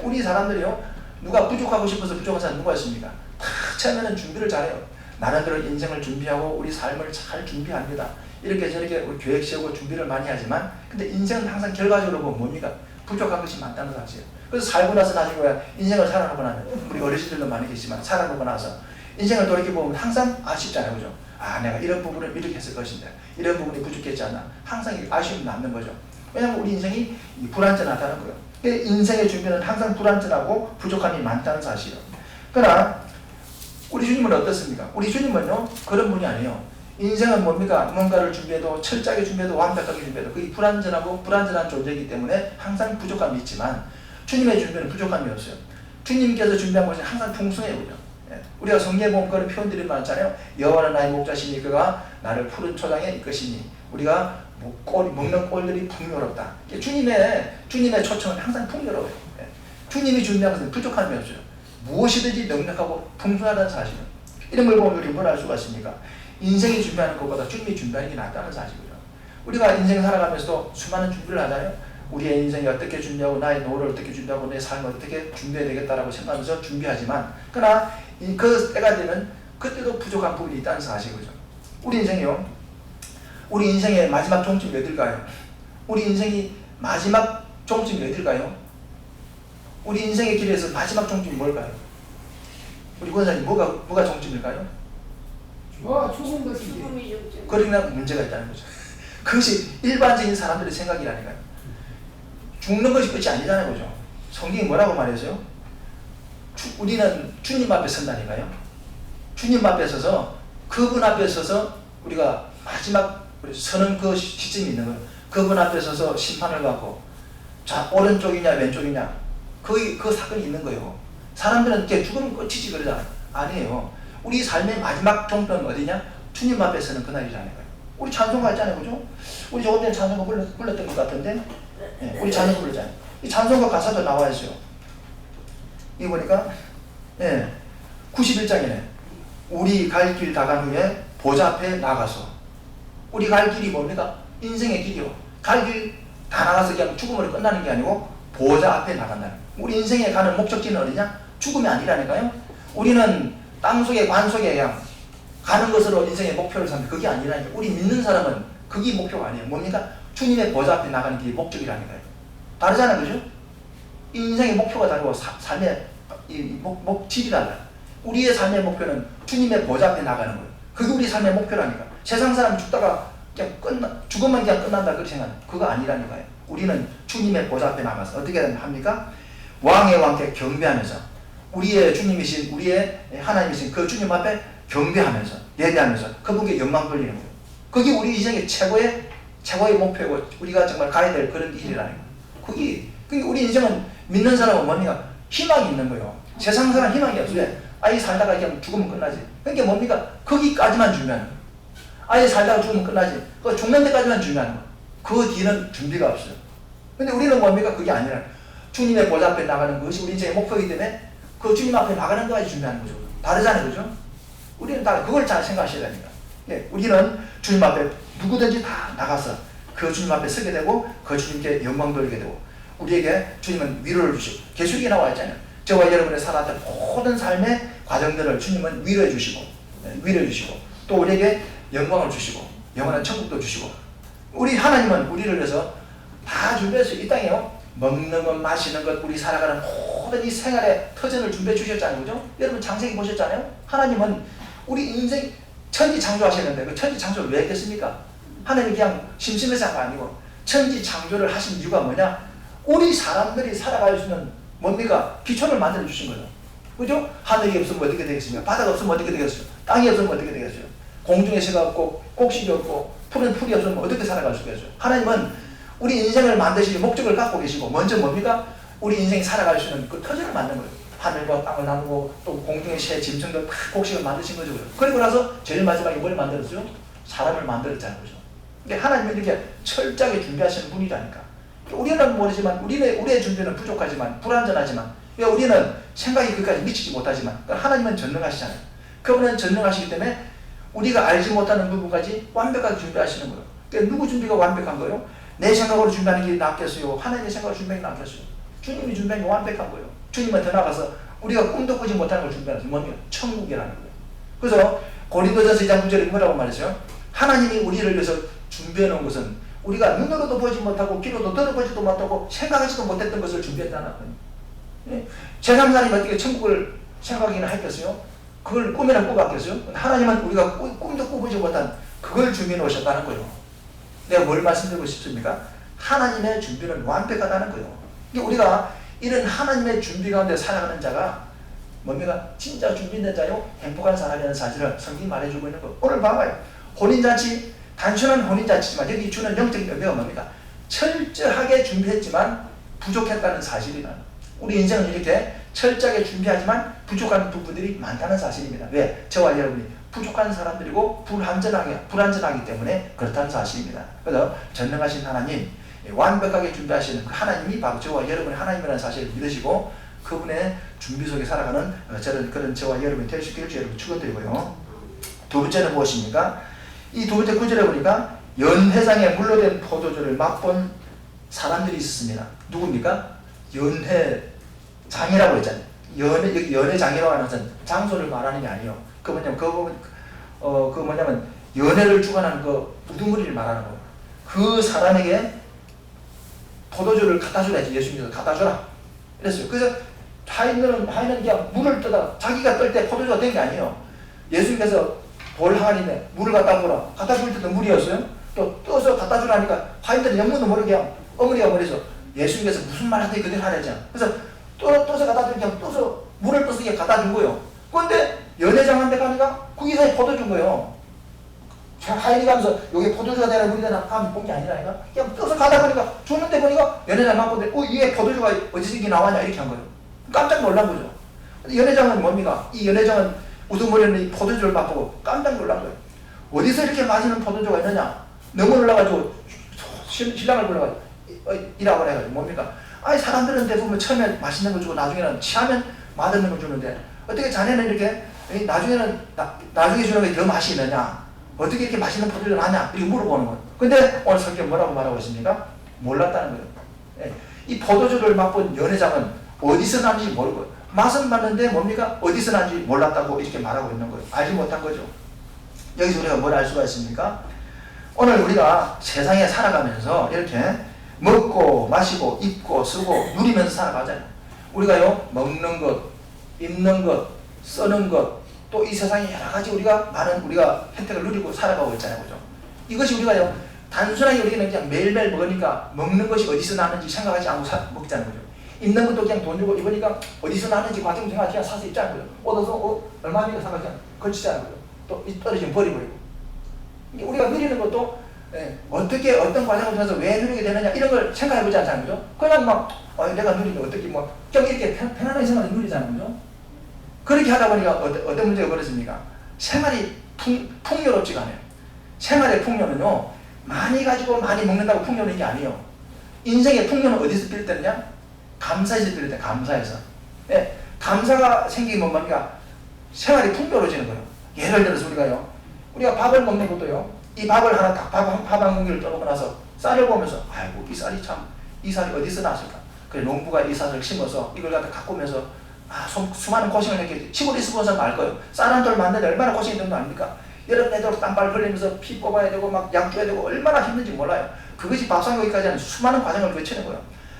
우리 사람들이요, 누가 부족하고 싶어서 부족한 사람 누가 있습니까? 다 처음에는 준비를 잘해요. 나름대로 인생을 준비하고 우리 삶을 잘 준비합니다. 이렇게 저렇게 우리 계획 세우고 준비를 많이 하지만, 근데 인생은 항상 결과적으로 보면 뭡니까? 부족한 것이 많다는 사실이에요. 그래서 살고 나서 나중에 왜 인생을 살아보고 나면 우리 어르신들도 많이 계시지만 살아보고 나서 인생을 돌이켜보면 항상 아쉽잖아요. 그죠? 아, 내가 이런 부분을 이렇게 했을 것인데 이런 부분이 부족했지 않나. 항상 아쉬움이 남는 거죠. 왜냐하면 우리 인생이 불완전하다는 거예요. 인생의 준비는 항상 불완전하고 부족함이 많다는 사실이에요. 그러나 우리 주님은 어떻습니까? 우리 주님은요 그런 분이 아니에요. 인생은 뭡니까? 뭔가를 준비해도 철저하게 준비해도 완벽하게 준비해도 그게 불완전하고 불완전한 존재이기 때문에 항상 부족함이 있지만 주님의 준비는 부족함이 없어요. 주님께서 준비한 것이 항상 풍성해요. 우리가 성경에 보면 그런 표현들이 많잖아요. 여호와는 나의 목자시니 그가 나를 푸른 초장에 이끄시니 우리가 먹는 꼴들이 풍요롭다. 주님의 초청은 항상 풍요로워요. 주님이 준비한 것은 부족함이 없어요. 무엇이든지 넉넉하고 풍성하다는 사실은 이런 걸 보면 우리 뭘 알 수가 있습니까? 인생이 준비하는 것보다 주님이 준비하는 게 낫다는 사실이죠. 우리가 인생 살아가면서도 수많은 준비를 하잖아요. 우리의 인생이 어떻게 준비하고 나의 노후를 어떻게 준비하고 내 삶을 어떻게 준비해야 되겠다라고 생각하면서 준비하지만 그러나 그 때가 되면 그때도 부족한 부분이 있다는 사실이죠. 우리 인생이요. 우리 인생의 마지막 종점이 어딜까요? 우리 인생이 마지막 종점이 어딜까요? 우리 인생의 길에서 마지막 종점이 뭘까요? 우리 권사님 뭐가 종점일까요? 죽은 것이지. 그러나 문제가 있다는 거죠. 그것이 일반적인 사람들의 생각이라니까요. 죽는 것이 끝이 아니라는 거죠. 성경이 뭐라고 말했어요? 우리는 주님 앞에 선다니까요. 주님 앞에 서서 그분 앞에 서서 우리가 마지막 서는 그 시점이 있는 거예요. 그분 앞에 서서 심판을 받고 자 오른쪽이냐 왼쪽이냐 그 사건이 있는 거예요. 사람들은 이렇게 죽으면 끝이지 그러잖아요. 아니에요. 우리 삶의 마지막 종점은 어디냐? 주님 앞에 서는 그날이라는 거예요. 우리 찬송가 했잖아요. 그죠? 우리 조금 전에 찬송가 불렀던 것 같은데 우리 찬송가 불렀잖아요. 이 찬송가 가사도 나와 있어요. 이거 보니까 91장이네. 우리 갈 길 다 간 후에 보좌 앞에 나가서 우리 갈 길이 뭡니까? 인생의 길이요. 갈 길 다 나가서 그냥 죽음으로 끝나는 게 아니고 보좌 앞에 나간다는 거예요. 우리 인생에 가는 목적지는 어디냐? 죽음이 아니라니까요. 우리는 땅속에 관속에 그냥 가는 것으로 인생의 목표를 삼는데 그게 아니라니까요. 우리 믿는 사람은 그게 목표가 아니에요. 뭡니까? 주님의 보좌 앞에 나가는 게 목적이라니까요. 다르잖아요. 그죠? 인생의 목표가 다르고 삶의 질이 달라요. 우리의 삶의 목표는 주님의 보좌 앞에 나가는 거예요. 그게 우리 삶의 목표라니까. 세상 사람은 죽다가 그냥 죽으면 그냥 끝난다 그렇게 생각해요. 그거 아니라니까요. 우리는 주님의 보좌 앞에 나가서 어떻게 합니까? 왕의 왕께 경배하면서 우리의 주님이신 우리의 하나님이신 그 주님 앞에 경배하면서 예배하면서 그분께 영광 돌리는 거예요. 그게 우리 인생의 최고의 목표고 우리가 정말 가야 될 그런 길이라는 거예요. 그게 우리 인생은 믿는 사람은 뭡니까? 희망이 있는 거예요. 세상 사람 희망이 없어요. 아예 살다가 그냥 죽으면 끝나지. 그게 뭡니까? 거기까지만 준비하는 거예요. 아예 살다가 죽으면 끝나지. 그 죽는 데까지만 준비하는 거예요. 그 뒤는 준비가 없어요. 근데 우리는 뭡니까? 그게 아니라 주님의 보좌 앞에 나가는 것이 우리 인생의 목표이기 때문에 그 주님 앞에 나가는 것까지 준비하는 거죠. 다르잖아요. 그죠? 우리는 다 그걸 잘 생각하셔야 됩니다. 우리는 주님 앞에 누구든지 다 나가서 그 주님 앞에 서게 되고 그 주님께 영광 돌리게 되고 우리에게 주님은 위로를 주시고 계시록에 나와 있잖아요. 저와 여러분의 살았던 모든 삶의 과정들을 주님은 위로해 주시고 또 우리에게 영광을 주시고 영원한 천국도 주시고 우리 하나님은 우리를 위해서 다 준비해서 이 땅에요. 먹는 것, 마시는 것, 우리 살아가는 모든 이 생활의 터전을 준비해 주셨잖아요. 그죠? 여러분 창세기 보셨잖아요. 하나님은 우리 인생 천지 창조하셨는데 그 천지 창조를 왜 했겠습니까? 하나님이 그냥 심심해서가 아니고 천지 창조를 하신 이유가 뭐냐? 우리 사람들이 살아갈 수 있는 뭡니까? 기초를 만들어 주신 거죠. 그죠? 하늘이 없으면 어떻게 되겠습니까? 바다가 없으면 어떻게 되겠어요? 땅이 없으면 어떻게 되겠어요? 공중에 새가 없고 꼭식이 없고 푸른 풀이 없으면 어떻게 살아갈 수 있겠어요? 하나님은 우리 인생을 만드실 목적을 갖고 계시고 먼저 뭡니까? 우리 인생이 살아갈 수 있는 그 터전을 만든 거예요. 하늘과 땅을 나누고 또 공중의 새, 짐승들 곡식을 만드신 거죠. 그리고 나서 제일 마지막에 뭘 만들었어요? 사람을 만들었잖아요. 그죠? 근데 하나님은 이렇게 철저하게 준비하시는 분이라니까. 우리는 모르지만 우리의 준비는 부족하지만 불완전하지만 우리는 생각이 그까지 미치지 못하지만 하나님은 전능하시잖아요. 그분은 전능하시기 때문에 우리가 알지 못하는 부분까지 완벽하게 준비하시는 거예요. 그러니까 누구 준비가 완벽한 거예요? 내 생각으로 준비하는 게 낫겠어요? 하나님의 생각으로 준비하는 게 낫겠어요? 주님이 준비한 게 완벽한 거예요. 주님은 더 나가서 우리가 꿈도 꾸지 못하는 걸 준비하는 거예요. 뭡니까? 천국이라는 거예요. 그래서 고린도전서 2장 9절에 뭐라고 말했어요? 하나님이 우리를 위해서 준비해 놓은 것은 우리가 눈으로도 보지 못하고 귀로도 들어보지도 못하고 생각하지도 못했던 것을 준비했다는 거예요. 제3사람이 어떻게 천국을 생각하기는 했겠어요? 그걸 꿈이나 꿔봤겠어요? 하나님은 우리가 꿈도 꾸보지 못한 그걸 준비해 놓으셨다는 거예요. 내가 뭘 말씀드리고 싶습니까? 하나님의 준비는 완벽하다는 거예요. 우리가 이런 하나님의 준비 가운데 살아가는 자가 뭡니까? 진짜 준비된 자요 행복한 사람이라는 사실을 성경이 말해주고 있는 거. 오늘 봐봐요. 혼인잔치, 단순한 혼인잔치지만 여기 주는 영적인 의미가 뭡니까? 철저하게 준비했지만 부족했다는 사실이나 우리 인생은 이렇게 철저하게 준비하지만 부족한 부분들이 많다는 사실입니다. 왜? 저와 여러분이 부족한 사람들이고 불완전하기 때문에 그렇다는 사실입니다. 그래서 전능하신 하나님, 완벽하게 준비하시는 그 하나님이 바로 저와 여러분의 하나님이라는 사실을 믿으시고 그분의 준비 속에 살아가는 그런 저와 여러분이 될 수 있게 해주시기 여러분 축원드리고요. 두 번째는 무엇입니까? 이 두 번째 구절에 보니까 연회장에 물로 된 포도주를 맛본 사람들이 있었습니다. 누굽니까? 연회장이라고 했잖아요. 연회장이라고 하는 것은 장소를 말하는 게 아니에요. 그 뭐냐면 연회를 주관하는 그 우두머리를 말하는 거예요. 그 사람에게 포도주를 갖다 주라. 예수님께서 갖다 주라. 그랬어요. 그래서 하인은 그냥 물을 떠다 자기가 떨 때 포도주가 된 게 아니에요. 예수님께서 볼 항아리에 물을 갖다 보라. 갖다 줄 때도 물이었어요. 또 떠서 갖다 주라니까 하인들은 영문도 모르게 그냥 어머니가 머리서 예수님께서 무슨 말 하든지 그대로 하려죠. 그래서 떠서 갖다 주니까 떠서 물을 떠서 이게 갖다 준 거예요. 그런데 연회장한테 가니까 거기서 포도주인 거예요. 하인이 가면서 여기 포도주가 되나 물이 되나 하면 본 게 아니라니까 그냥 떠서 가다 보니까 주는데 보니까 연회장 맛보는데 이게 포도주가 어디서 이게 나왔냐 이렇게 한 거예요. 깜짝 놀란 거죠. 연회장은 뭡니까? 이 연회장은 우두머리는 이 포도주를 맛보고 깜짝 놀란 거예요. 어디서 이렇게 맛있는 포도주가 있느냐? 너무 놀라가지고 신랑을 불러가지고 이라고 해가지고 뭡니까? 아니 사람들은 대부분 처음에 맛있는 거 주고 나중에는 취하면 맛없는 거 주는데 어떻게 자네는 이렇게 나중에 주는 게 더 맛이 있느냐? 어떻게 이렇게 맛있는 포도주를 하냐? 이렇게 물어보는 거예요. 근데 오늘 성경 뭐라고 말하고 있습니까? 몰랐다는 거예요. 예. 이 포도주를 맛본 연회장은 어디서 난지 모르고 맛은 봤는데 뭡니까? 어디서 난지 몰랐다고 이렇게 말하고 있는 거예요. 알지 못한 거죠. 여기서 우리가 뭘 알 수가 있습니까? 오늘 우리가 세상에 살아가면서 이렇게 먹고 마시고 입고 쓰고 누리면서 살아가잖아요. 우리가요 먹는 것, 입는 것, 쓰는 것, 또 이 세상에 여러 가지 우리가 혜택을 누리고 살아가고 있잖아요. 그죠? 이것이 우리가요 단순하게 우리는 그냥 매일매일 먹으니까 먹는 것이 어디서 나는지 생각하지 않고 먹잖아요. 그죠? 입는 것도 그냥 돈 주고 입으니까 어디서 나는지 과정 생각하지 그냥 사서 입지 않고요. 얻어서 얼마니까 사서 그냥 걸치지 않고요. 또 떨어지면 버리버리고. 우리가 누리는 것도 어떻게 어떤 과정을 통해서 왜 누리게 되느냐 이런 걸 생각해보지 않잖아요. 그죠? 그냥 막 내가 누리는 어떻게 그냥 이렇게 편안하게 생각을 누리잖아요. 그죠? 그렇게 하다 보니까 어떤 문제가 벌어집니까? 생활이 풍요롭지가 않아요. 생활의 풍요는요 많이 가지고 많이 먹는다고 풍요는 게 아니에요. 인생의 풍요는 어디서 비롯되느냐? 감사에서 비롯돼. 감사에서. 네, 감사가 생기면 뭡니까? 생활이 풍요로워지는 거예요. 예를 들어서 우리가 밥을 먹는 것도요. 이 밥을 하나 밥 한 공기를 떠먹고 나서 쌀을 보면서 아이고 이 쌀이 어디서 났을까? 그래 농부가 이 쌀을 심어서 이걸 갖다 가꾸면서 수많은 고생을 했겠지. 시골에 있어 본 사람 알 거예요. 쌀 한 돌 만드는데 얼마나 고생이 되는 거 아닙니까? 여름 내도록 땀발 흘리면서 피 뽑아야 되고 막 약 줘야 되고 얼마나 힘든지 몰라요. 그것이 밥상 여기까지 하는 수많은 과정을 거치는 거예요.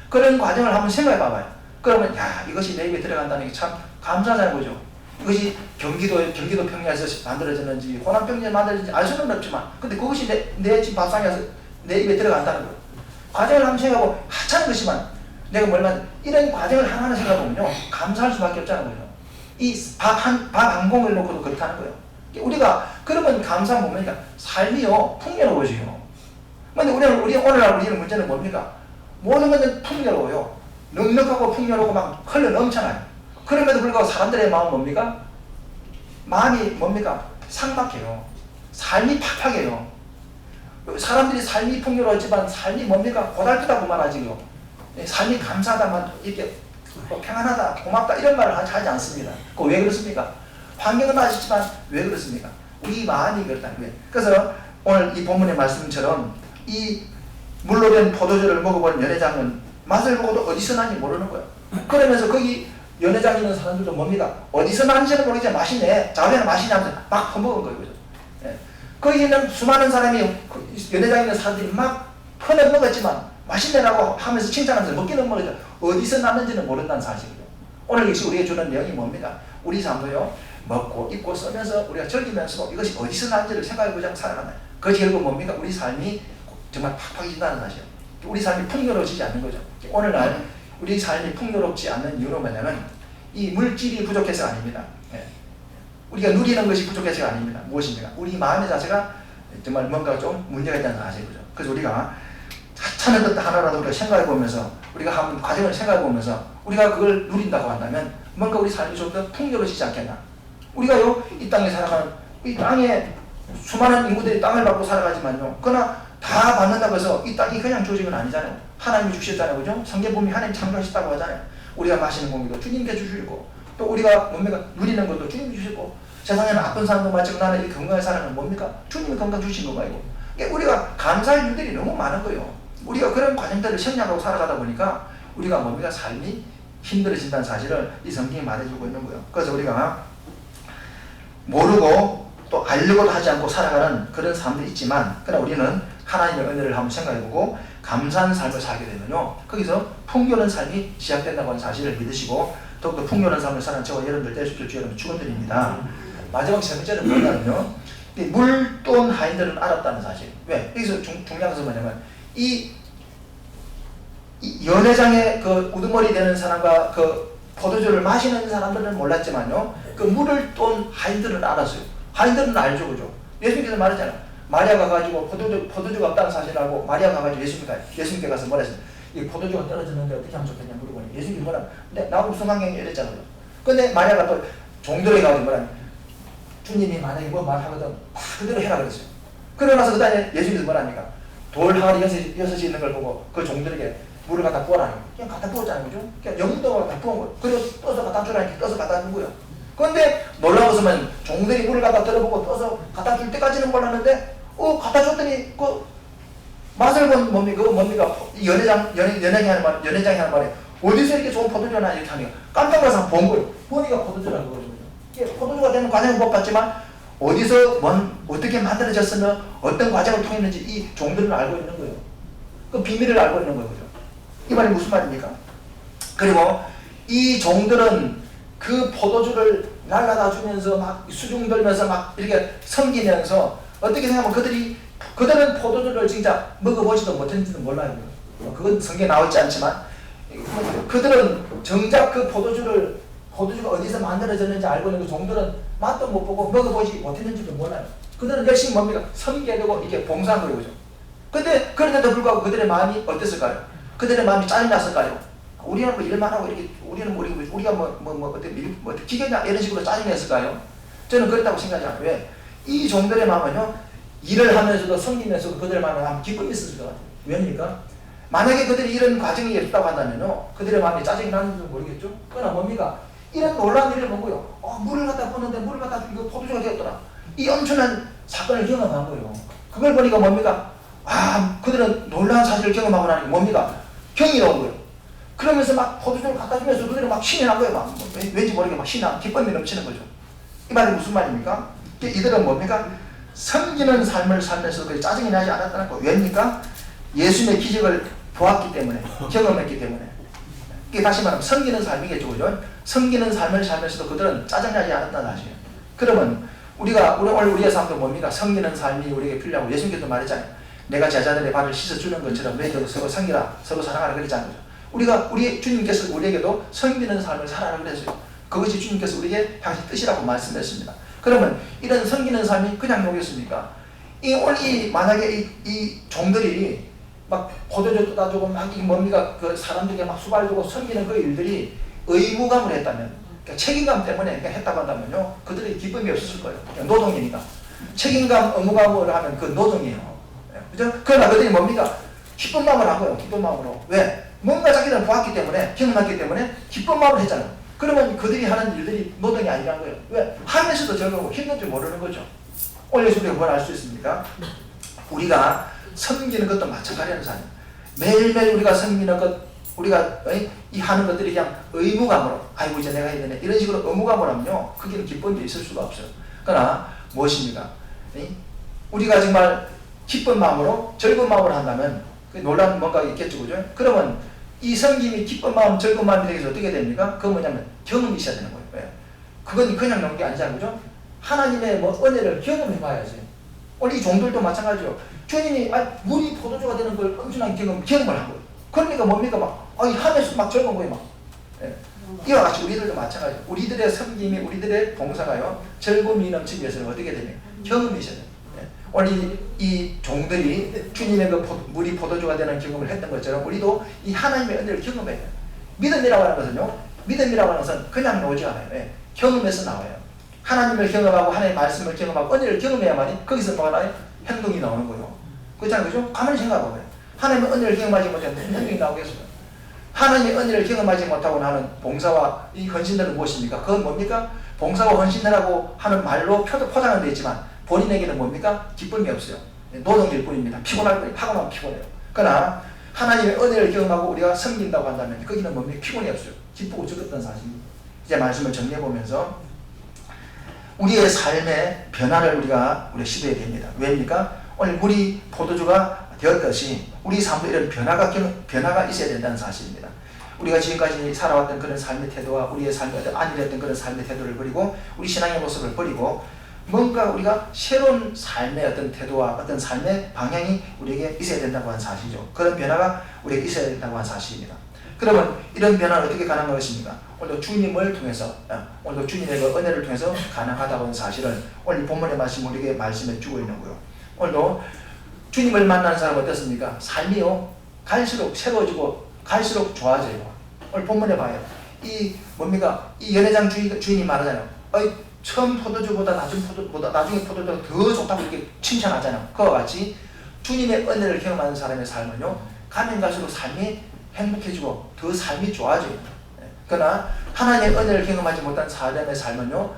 그런 과정을 한번 생각해 봐봐요. 그러면 이것이 내 입에 들어간다는 게 참 감사하다는 거죠. 이것이 경기도 평야에서 만들어졌는지 호남 평야에서 만들어졌는지 알 수는 없지만 근데 그것이 내 집 밥상에서 내 입에 들어간다는 거예요. 과정을 한번 생각하고 하찮은 것이지만 내가 이런 과정을 하나하나 생각해보면요 감사할 수밖에 없다는 거죠. 이 밥 한 공을 놓고도 그렇다는 거예요. 우리가 그러면 감사하면 뭡니까? 삶이요 풍요로워져요. 근데 오늘날 우리는 문제는 뭡니까? 모든 것은 풍요로워요. 넉넉하고 풍요로우고 막 흘러 넘쳐나요. 그럼에도 불구하고 사람들의 마음은 뭡니까? 마음이 뭡니까? 삭막해요. 삶이 팍팍해요. 사람들이 삶이 풍요로웠지만 삶이 뭡니까? 고달프다고 말하지요. 삶이 감사하다만 이렇게 평안하다, 고맙다 이런 말을 하지 않습니다. 그거 왜 그렇습니까? 환경은 아시지만 왜 그렇습니까? 우리 마음이 그렇다는 거예요. 그래서 오늘 이 본문의 말씀처럼 이 물로 된 포도주를 먹어본 연회장은 맛을 보고도 어디서 난지 모르는 거예요. 그러면서 거기 연회장에 있는 사람들도 뭡니까? 어디서 나는지는 모르겠지만 맛있네. 자네는 맛있냐면서 막 퍼먹은 거예요. 그죠? 예. 거기 있는 수많은 사람이 연회장에 있는 사람들이 막 퍼내 먹었지만 맛있네라고 하면서 칭찬하면서 먹기는 먹었죠. 어디서 났는지는 모른다는 사실이에요. 오늘 역시 우리에게 주는 내용이 뭡니까? 우리 삶도요, 먹고 입고 쓰면서 우리가 즐기면서 이것이 어디서 난지를 생각해보자 살아간다. 그 결국 뭡니까? 우리 삶이 정말 팍팍해진다는 사실. 우리 삶이 풍요로워지지 않는 거죠. 오늘날 우리 삶이 풍요롭지 않는 이유는 뭐냐면 이 물질이 부족해서가 아닙니다. 우리가 누리는 것이 부족해서가 아닙니다. 무엇입니까? 우리 마음의 자세가 정말 뭔가 좀 문제가 있다는 사실이죠. 그래서 우리가 하찮은 것 하나라도 우리가 생각해보면서 우리가 한 과정을 생각해보면서 우리가 그걸 누린다고 한다면 뭔가 우리 삶이 좀 더 풍요로워지지 않겠나. 우리가요, 이 땅에 살아가는, 이 땅에 수많은 인구들이 땅을 받고 살아가지만요, 그러나 다 받는다고 해서 이 땅이 그냥 주어진 건 아니잖아요. 하나님이 주셨잖아요. 그죠? 성경 보면 하나님 창조하셨다고 하잖아요. 우리가 마시는 공기도 주님께 주시고, 또 우리가 뭡니까? 누리는 것도 주님이 주시고, 세상에는 아픈 사람도 마치고 나는 이 건강한 사람은 뭡니까? 주님이 건강 주신 거 말고. 우리가 감사할 일들이 너무 많은 거예요. 우리가 그런 과정들을 생략하고 살아가다 보니까 우리가 뭡니까? 삶이 힘들어진다는 사실을 이 성경이 말해주고 있는 거예요. 그래서 우리가 모르고 또 알려고도 하지 않고 살아가는 그런 삶도 있지만, 그러나 우리는 하나님의 은혜를 한번 생각해보고 감사한 삶을 살게 되면요, 거기서 풍요로운 삶이 시작된다고 하는 사실을 믿으시고 더욱더 풍요로운 삶을 사는 저와 여러분들 되십시오. 주여 여러분 축원드립니다. 마지막 세 번째는 뭐냐면요, 물돈 하인들은 알았다는 사실. 왜? 여기서 중요한 것은 뭐냐면 이 연회장에 그 우두머리 되는 사람과 그 포도주를 마시는 사람들은 몰랐지만요, 그 물을 돈 하인들은 알았어요. 하인들은 알죠, 그죠? 예수님께서 말했잖아요. 마리아가 가지고 포도주가 없다는 사실을 알고 마리아가 가지고 예수님께 가서 뭐라 했어요? 이 포도주가 떨어졌는데 어떻게 하면 좋겠냐 물어보니 예수님이 뭐라, 근데 나하고 무슨 관계냐 이랬잖아요. 근데 마리아가 또 종들에게 가서 뭐라, 주님이 만약에 뭐 말하거든 다 그대로 해라 그랬어요. 그러고 나서 그 다음에 예수님께서 뭐라 합니까? 돌 항아리 6이 있는 걸 보고 그 종들에게 물을 갖다 부어라는 거예요. 그냥 갖다 부었잖아요, 그죠? 그냥 영도가 갖다 부은 거예요. 그리고 떠서 갖다 주라니까 떠서 갖다 준 거예요. 그런데 놀라운 것은 종들이 물을 갖다 들어보고 떠서 갖다 줄 때까지는 몰랐는데, 갖다 줬더니 그 맛을 본 뭡니까? 연회장이 하는 말에 어디서 이렇게 좋은 포도주가 나 이렇게 하니까 깜짝 놀라서 본 거예요. 보니까 포도주라는 거죠. 포도주가 되는 과정은 못 봤지만 어디서 어떻게 만들어졌으며 어떤 과정을 통했는지 이 종들은 알고 있는 거예요. 그 비밀을 알고 있는 거예요. 이 말이 무슨 말입니까? 그리고 이 종들은 그 포도주를 날라다 주면서 막 수중 들면서 막 이렇게 섬기면서 어떻게 생각하면 그들은 포도주를 진짜 먹어보지도 못했는지도 몰라요. 그건 성경에 나오지 않지만 그들은 정작 그 포도주가 어디서 만들어졌는지 알고 있는 그 종들은 맛도 못 보고 먹어보지 못했는지도 몰라요. 그들은 열심히 뭡니까? 섬겨야 되고 이렇게 봉사한 거예요. 그죠? 근데 그런데도 불구하고 그들의 마음이 어땠을까요? 그들의 마음이 짜증났을까요? 우리는 뭐 일만 하고 이렇게 우리가 어떻게 기계냐 이런 식으로 짜증냈을까요? 저는 그렇다고 생각하지 않아요. 왜? 이 종들의 마음은요, 일을 하면서도 섬기면서도 그들의 마음에 기쁨이 있을 것 같아요. 왜입니까? 만약에 그들이 이런 과정이 없다고 한다면요, 그들의 마음에 짜증이 나는지도 모르겠죠? 그러나 뭡니까? 이런 놀라운 일을 본 거예요. 물을 갖다 붓는데 물을 갖다 주고 포도주가 되었더라. 이 엄청난 사건을 경험한 거예요. 그걸 보니까 뭡니까? 그들은 놀라운 사실을 경험하고 나니까 뭡니까? 경이 나온 거예요. 그러면서 막 포도주를 갖다 주면서 그들이 막 신이 난 거예요. 왠지 모르게 막 기쁨이 넘치는 거죠. 이 말이 무슨 말입니까? 이들은 뭡니까? 섬기는 삶을 살면서 그 짜증이 나지 않았다는 거. 왜입니까? 예수님의 기적을 보았기 때문에, 경험했기 때문에. 이게 다시 말하면 섬기는 삶이겠죠, 그죠? 섬기는 삶을 살면서도 그들은 짜증나지 않았다는 사실이에요. 그러면 오늘 우리의 삶도 뭡니까? 섬기는 삶이 우리에게 필요하고, 예수님께서 말했잖아요. 내가 제자들의 발을 씻어주는 것처럼 너희들도 서로 섬기라, 서로 사랑하라 그랬잖아요. 우리 주님께서 우리에게도 섬기는 삶을 살아라 그랬어요. 그것이 주님께서 우리에게 당신 뜻이라고 말씀했습니다. 그러면 이런 섬기는 삶이 그냥 뭐겠습니까? 만약에 이 종들이 막 포도주 따주고 막 뭡니까? 그 사람들에게 막 수발 주고 섬기는 그 일들이 의무감을 했다면, 그러니까 책임감 때문에 그냥 했다고 한다면요, 그들이 기쁨이 없었을 거예요. 그냥 노동이니까. 책임감, 의무감을 하면 그 노동이에요. 그죠? 그러나 그들이 뭡니까? 기쁜 마음을 한 거예요. 기쁜 마음으로. 왜? 뭔가 자기들은 보았기 때문에, 경험했기 때문에 기쁜 마음을 했잖아요. 그러면 그들이 하는 일들이 노동이 아니라는 거예요. 왜? 하면서도 즐거워 힘든 줄 모르는 거죠. 오늘 우리가 뭘 알 수 있습니까? 우리가 섬기는 것도 마찬가지라는 사람. 매일매일 우리가 섬기는 것, 우리가 이 하는 것들이 그냥 의무감으로, 아이고 이제 내가 해야 되네, 이런 식으로 의무감으로 하면요, 거기는 기쁨이 있을 수가 없어요. 그러나 무엇입니까? 우리가 정말 기쁜 마음으로, 즐거운 마음으로 한다면 그 놀라운 뭔가가 있겠죠, 그죠? 그러면 이 섬김이 기쁜 마음, 즐거운 마음이 되기 위해서 어떻게 됩니까? 그건 뭐냐면 경험이 있어야 되는 거예요. 왜? 그건 그냥 나온 게 아니잖아요. 그죠? 하나님의 은혜를 경험해 봐야지. 오늘 이 종들도 마찬가지죠. 주님이 물이 포도주가 되는 걸 엄청난 경험을 한 거예요. 그러니까 뭡니까? 하면서 막 즐거운 거예요. 막. 예. 이와 같이 우리들도 마찬가지예요. 우리들의 섬김이, 우리들의 봉사가요, 즐거움이 넘치기 위해서는 어떻게 되냐? 경험이 있어야 돼요. 예. 오늘 이 종들이 주님의 물이 포도주가 되는 경험을 했던 것처럼 우리도 이 하나님의 은혜를 경험해야 돼요. 믿음이라고 하는 것은요, 믿음이라고 하는 것은 그냥 나오지 않아요. 예. 경험에서 나와요. 하나님을 경험하고 하나님의 말씀을 경험하고 은혜를 경험해야만이 거기서 뭐가 나와요? 행동이 나오는 거예요. 그렇잖아요. 그죠? 가만히 생각해봐요. 하나님의 은혜를 경험하지 못하면 행동이 나오겠어요? 하나님의 은혜를 경험하지 못하고 나는 봉사와 이 헌신들은 무엇입니까? 그건 뭡니까? 봉사와 헌신이라고 하는 말로 포장은 되어 있지만 본인에게는 뭡니까? 기쁨이 없어요. 노동일 뿐입니다. 피곤할 뿐이 파고나면 피곤해요. 그러나 하나님의 은혜를 경험하고 우리가 섬긴다고 한다면 거기는 뭡니까? 피곤이 없어요. 기쁘고 즐겁던 사실입니다. 이제 말씀을 정리해보면서 우리의 삶의 변화를 우리가 시도해야 됩니다. 왜입니까? 오늘 물이 포도주가 되었듯이 우리 삶도 이런 변화가 있어야 된다는 사실입니다. 우리가 지금까지 살아왔던 그런 삶의 태도와 우리의 삶의 안일했던 그런 삶의 태도를 버리고 우리 신앙의 모습을 버리고 뭔가 우리가 새로운 삶의 어떤 태도와 어떤 삶의 방향이 우리에게 있어야 된다고 하는 사실이죠. 그런 변화가 우리에게 있어야 된다고 하는 사실입니다. 그러면 이런 변화는 어떻게 가능한 것입니까? 오늘도 주님을 통해서, 오늘도 주님의 그 은혜를 통해서 가능하다고 하는 사실을 오늘 본문의 말씀 우리에게 말씀해 주고 있는 거예요. 오늘도 주님을 만나는 사람은 어떻습니까? 삶이요, 갈수록 새로워지고 갈수록 좋아져요. 오늘 본문에 봐요. 이 연회장 주인이 말하잖아요. 처음 포도주보다 나중에 포도주가 더 좋다고 이렇게 칭찬하잖아요. 그와 같이 주님의 은혜를 경험하는 사람의 삶은요, 가면 갈수록 삶이 행복해지고 더 삶이 좋아져요. 그러나 하나님의 은혜를 경험하지 못한 사람의 삶은요,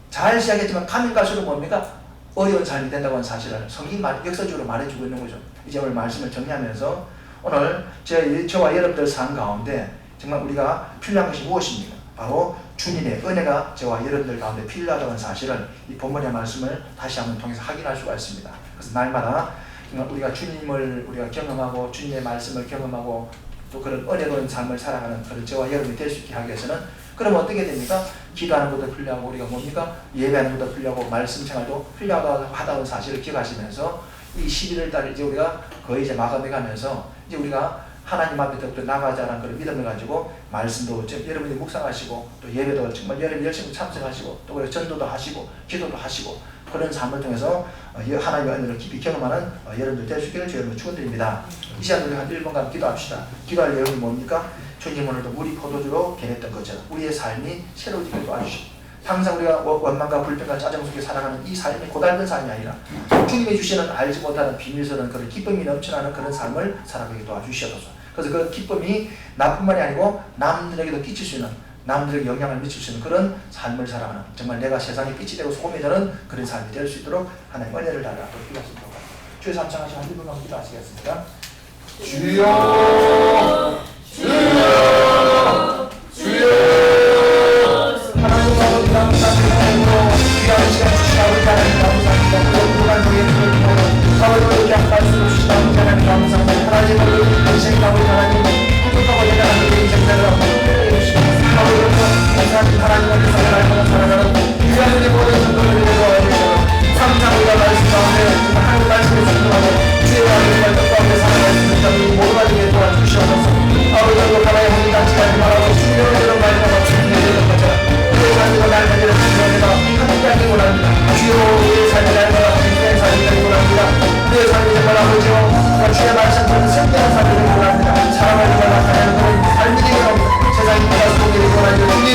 잘 시작했지만 가면 갈수록 뭡니까? 어려운 삶이 된다고 하는 사실을 성경이 역사적으로 말해주고 있는 거죠. 이제 오늘 말씀을 정리하면서 오늘 저와 여러분들 삶 가운데 정말 우리가 필요한 것이 무엇입니까? 바로 주님의 은혜가 저와 여러분들 가운데 필요하다는 하 사실을 이 본문의 말씀을 다시 한번 통해서 확인할 수가 있습니다. 그래서 날마다 우리가 주님을 우리가 경험하고 주님의 말씀을 경험하고 또 그런 은혜로운 삶을 살아가는 그런 저와 여러분이 될 수 있게 하기 위해서는 그러면 어떻게 됩니까? 기도하는 것도 필요하고 우리가 뭡니까? 예배하는 것도 필요하고 말씀 생활도 필요하다는 사실을 기억하시면서 이 11월 달 이제 우리가 거의 이제 마감해 가면서 이제 우리가 하나님 앞에 더욱더 나가자는 그런 믿음을 가지고 말씀도 여러분이 묵상하시고 또 예배도 정말 여러분 열심히 참석하시고 또 그리고 전도도 하시고 기도도 하시고 그런 삶을 통해서 하나님의 은혜를 깊이 경험하는 여러분들 될 수 있기를 주님으로 축원드립니다. 이 시간 우리 한 1분간 기도합시다. 기도할 내용이 뭡니까? 주님 오늘도 물이 포도주로 변했던 것처럼 우리의 삶이 새로워지게 도와주시고 항상 우리가 원망과 불평과 짜증 속에 살아가는 이 삶이 고달픈 삶이 아니라 주님이 주시는 알지 못하는 비밀스러운 그런 기쁨이 넘쳐나는 그런 삶을 살아가게 도와주시옵소서. 그래서 그 기쁨이 나뿐만이 아니고 남들에게도 끼칠 수 있는, 남들에게 영향을 미칠 수 있는 그런 삶을 살아가는 정말 내가 세상에 빛이 되고 소금이 되는 그런 삶이 될 수 있도록 하나님 은혜를 달라도록 기도하시도록 합니다. 주의 삼창하신 한 1분간 기도하시겠습니다. 주여 주여 주여 하나님 아버지 감사드리고 귀한 시간 주신 아버지 하나님 감사합니다. 무한 우리의 힘을 보고 아버지 이렇게 한 말씀 주신 아버지 하나님 감사합니다. 하나님을 인생 아버지 하나님 행복하고 대단한 우리의 인생들을 함께 해주시고 아버지 감사합니다. 하나님 앞에서 날마다 살아가는 귀한 우리 모든 성도들을 도와주시고 삼장우리가 말씀 가운데 하나님 말씀에 순종하고 주의 말씀을 뜻가운데 살아갈 수 있는 자들이 모두가 되게 도와주시옵소서. 아버지도 하나의 혼인단체가 말하고 주님의 이런 말씀과 주님의 이런 것처럼 우리의 삶과 날마다 주님과 함께하기 원합니다. 주여 우리의 삶과 날마다 함께하는 삶이 되기 원합니다. 우리의 삶이 정말 아버지여 주의 말씀 듣는 성대한 삶이 되기 원합니다. 사랑을 정말 나타내는 그런 삶이 되기 원합니다. 세상이 보다 속에 되기 원합니다. 주님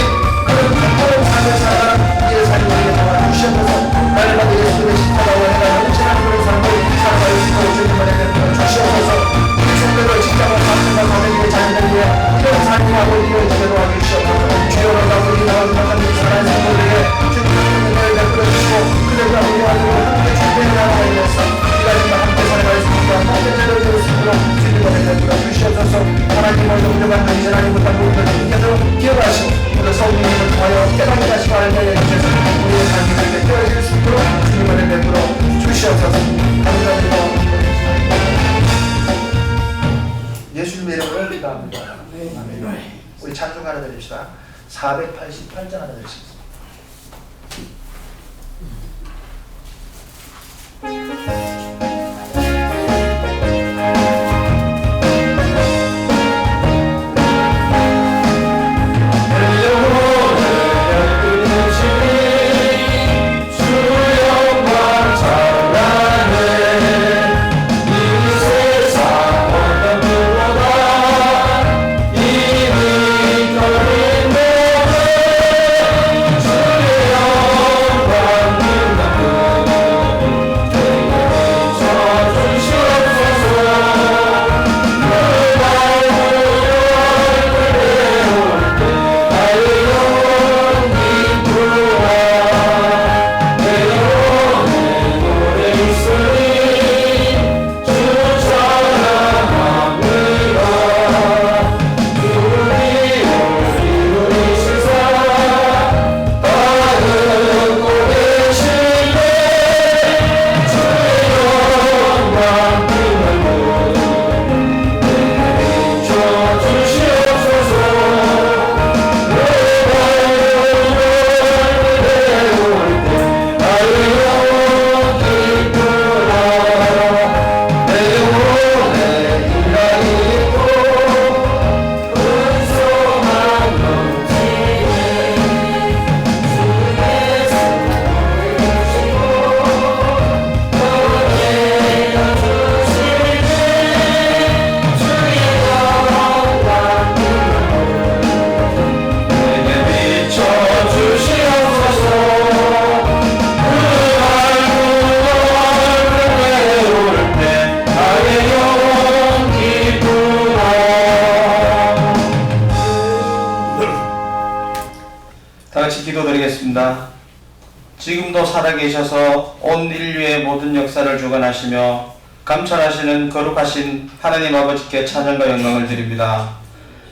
그런 기쁜 삶을 살아가는 우리의 삶이 되게 도와주시옵소서. 날마다 예수님의 십자가와 해가 넘치는 그런 삶을 살아갈 수 있도록 주님을 주시옵소서. 우리 성도를 직장과 가정과 가정의 자녀들 위해 이런 삶이 아버지 이루어지게 도와주시옵소서. 주여로 아버지 나와서 하나님 사랑하는 성도들에게 주님의 은혜를 베풀어 주시고 그들과 우리와 함께 주님의 나라에 대해서 우리가 지금 함께 살아갈 수 있고 함께 제대로 될 수 있도록 주님의 은혜를 베풀어 주시옵소서. 하나님을 동정한 그 이전 하나님부터 모든 주님께서 기억하시고 오늘 성령님을 통하여 깨닫게 하시고 알게 해주셔서 우리의 삶이 그렇게 되어질 수 있도록 주님의 은혜를 베풀어 주시옵소서. 감사드리고 예수님의 이름으로 기도합니다. 우리 찬송 하나 드립시다. 488장 하나 드리겠습니다. 기도드리겠습니다. 지금도 살아계셔서 온 인류의 모든 역사를 주관하시며 감찰하시는 거룩하신 하나님 아버지께 찬양과 영광을 드립니다.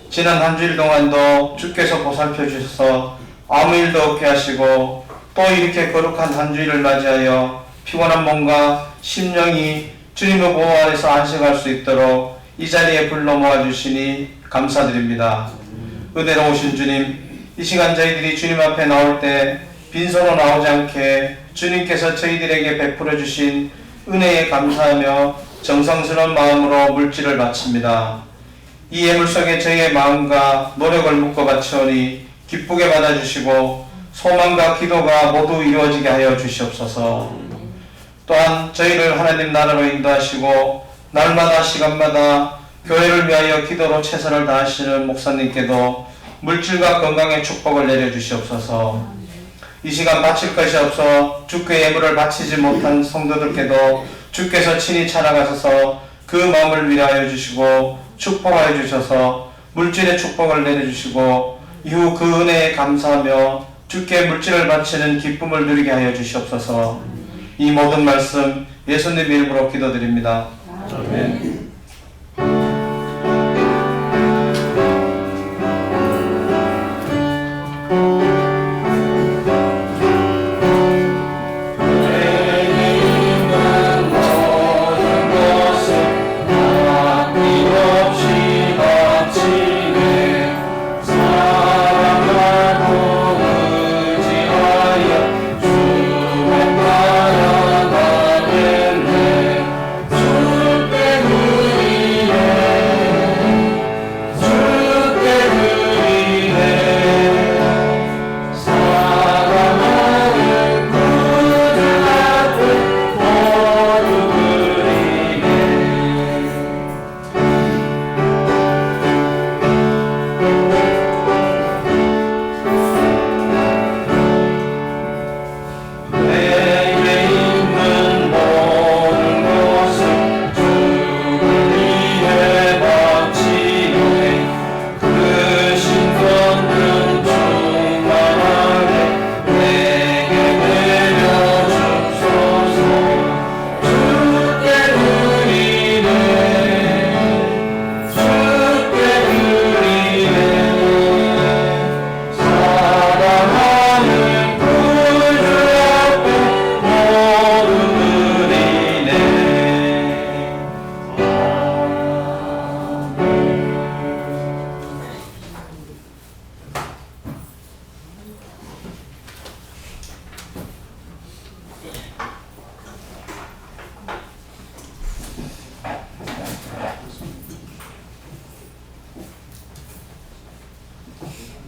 지난 한 주일 동안도 주께서 보살펴 주셔서 아무 일도 없게 하시고 또 이렇게 거룩한 한 주일을 맞이하여 피곤한 몸과 심령이 주님의 보호 아래서 안식할 수 있도록 이 자리에 불러 모아주시니 감사드립니다. 은혜로우신 주님, 이 시간 저희들이 주님 앞에 나올 때 빈손으로 나오지 않게 주님께서 저희들에게 베풀어 주신 은혜에 감사하며 정성스러운 마음으로 물질을 바칩니다. 이 예물 속에 저희의 마음과 노력을 묶어 바치오니 기쁘게 받아주시고 소망과 기도가 모두 이루어지게 하여 주시옵소서. 또한 저희를 하나님 나라로 인도하시고 날마다 시간마다 교회를 위하여 기도로 최선을 다하시는 목사님께도 물질과 건강의 축복을 내려주시옵소서. 이 시간 바칠 것이 없어 주께 예물을 바치지 못한 성도들께도 주께서 친히 찾아가셔서 그 마음을 위하여 주시고 축복하여 주셔서 물질의 축복을 내려주시고 이후 그 은혜에 감사하며 주께 물질을 바치는 기쁨을 누리게 하여 주시옵소서. 이 모든 말씀 예수님 이름으로 기도드립니다. 아멘. 주께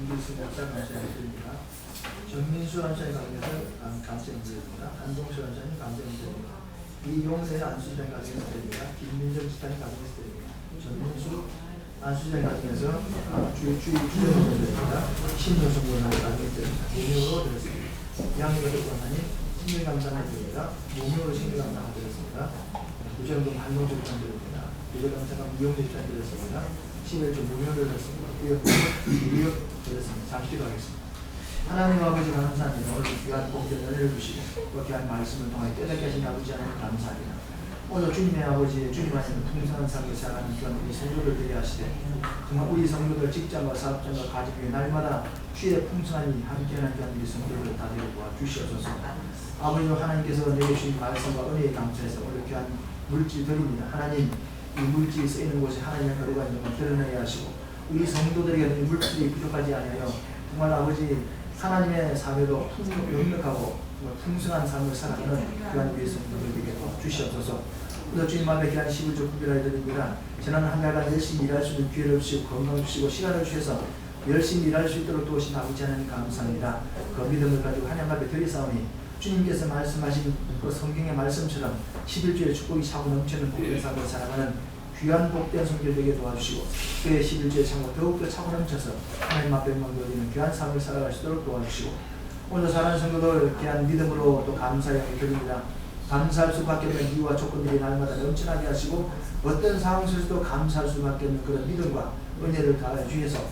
김길수 목사 감사드립니다. 정민수 원장님 감사드립니다. 안동수 원장님 감사드립니다. 이용세 안수장 감사드립니다. 김민정 지사님 감사드립니다. 정민수 안수장 가정에서 주의주의주의드립니다. 신효성 원장님 감사드립니다. 무료로 드렸습니다. 양희가족 원장님 신뢰 감사드립니다. 무료로 신뢰 감사드렸습니다. 구정동 한동주 감사드립니다. 구정감사가 이용세 지사 드렸습니다. 11조 무료를 드렸습니다. 무료 드렸습니다. 잠시 기도하겠습니다. 하나님 아버지 감사합니다. 오늘 귀한 복된 은혜를 주시고 또 귀한 말씀을 통해 깨닫게 하신 아버지 하나님 감사합니다. 오늘 주님의 아버지 주님 안에는 풍성한 삶을 살아가는 귀한 우리 성도들 되게 하시되 정말 우리 성도들 직장과 사업장과 가정에 날마다 주의 풍성한 함께하는 귀한 우리 성도들 다 되게 도와주시옵소서. 아버지 하나님께서 내게 주신 말씀과 은혜에 감사해서 오늘 귀한 물질들입니다. 하나님 이 물질이 쓰이는 곳에 하나님의 거룩한 점을 드러내게 하시고 우리 성도들에게 물질이 부족하지 아니하여 정말 아버지 하나님의 삶에도 넉넉하고 풍성한 삶을 살아가는 귀한 우리 성도들에게 주시옵소서. 오늘 주님 앞에 귀한 11조 구별하여 드립니다. 지난 한 달간 열심히 일할 수 있는 기회를 주시고 건강 주시고 시간을 주셔서 열심히 일할 수 있도록 도우신 아버지 하나님 감사합니다. 그 믿음을 가지고 하나님 앞에 드리사오니 주님께서 말씀하신 그 성경의 말씀처럼 11조의 축복이 차고 넘치는 복된 삶을 살아가는 귀한 복된 성결 되게 도와주시고 그의 11조의 창고 더욱더 차고 넘쳐서 하나님 앞에 영광돌리는 귀한 삶을 살아갈 수 있도록 도와주시고 오늘 사랑하는 성도들 귀한 믿음으로 또 감사의 영이 드립니다. 감사할 수밖에 없는 이유와 조건들이 날마다 넘쳐나게 하시고 어떤 상황 속에서도 감사할 수밖에 없는 그런 믿음과 은혜를 다해 주셔서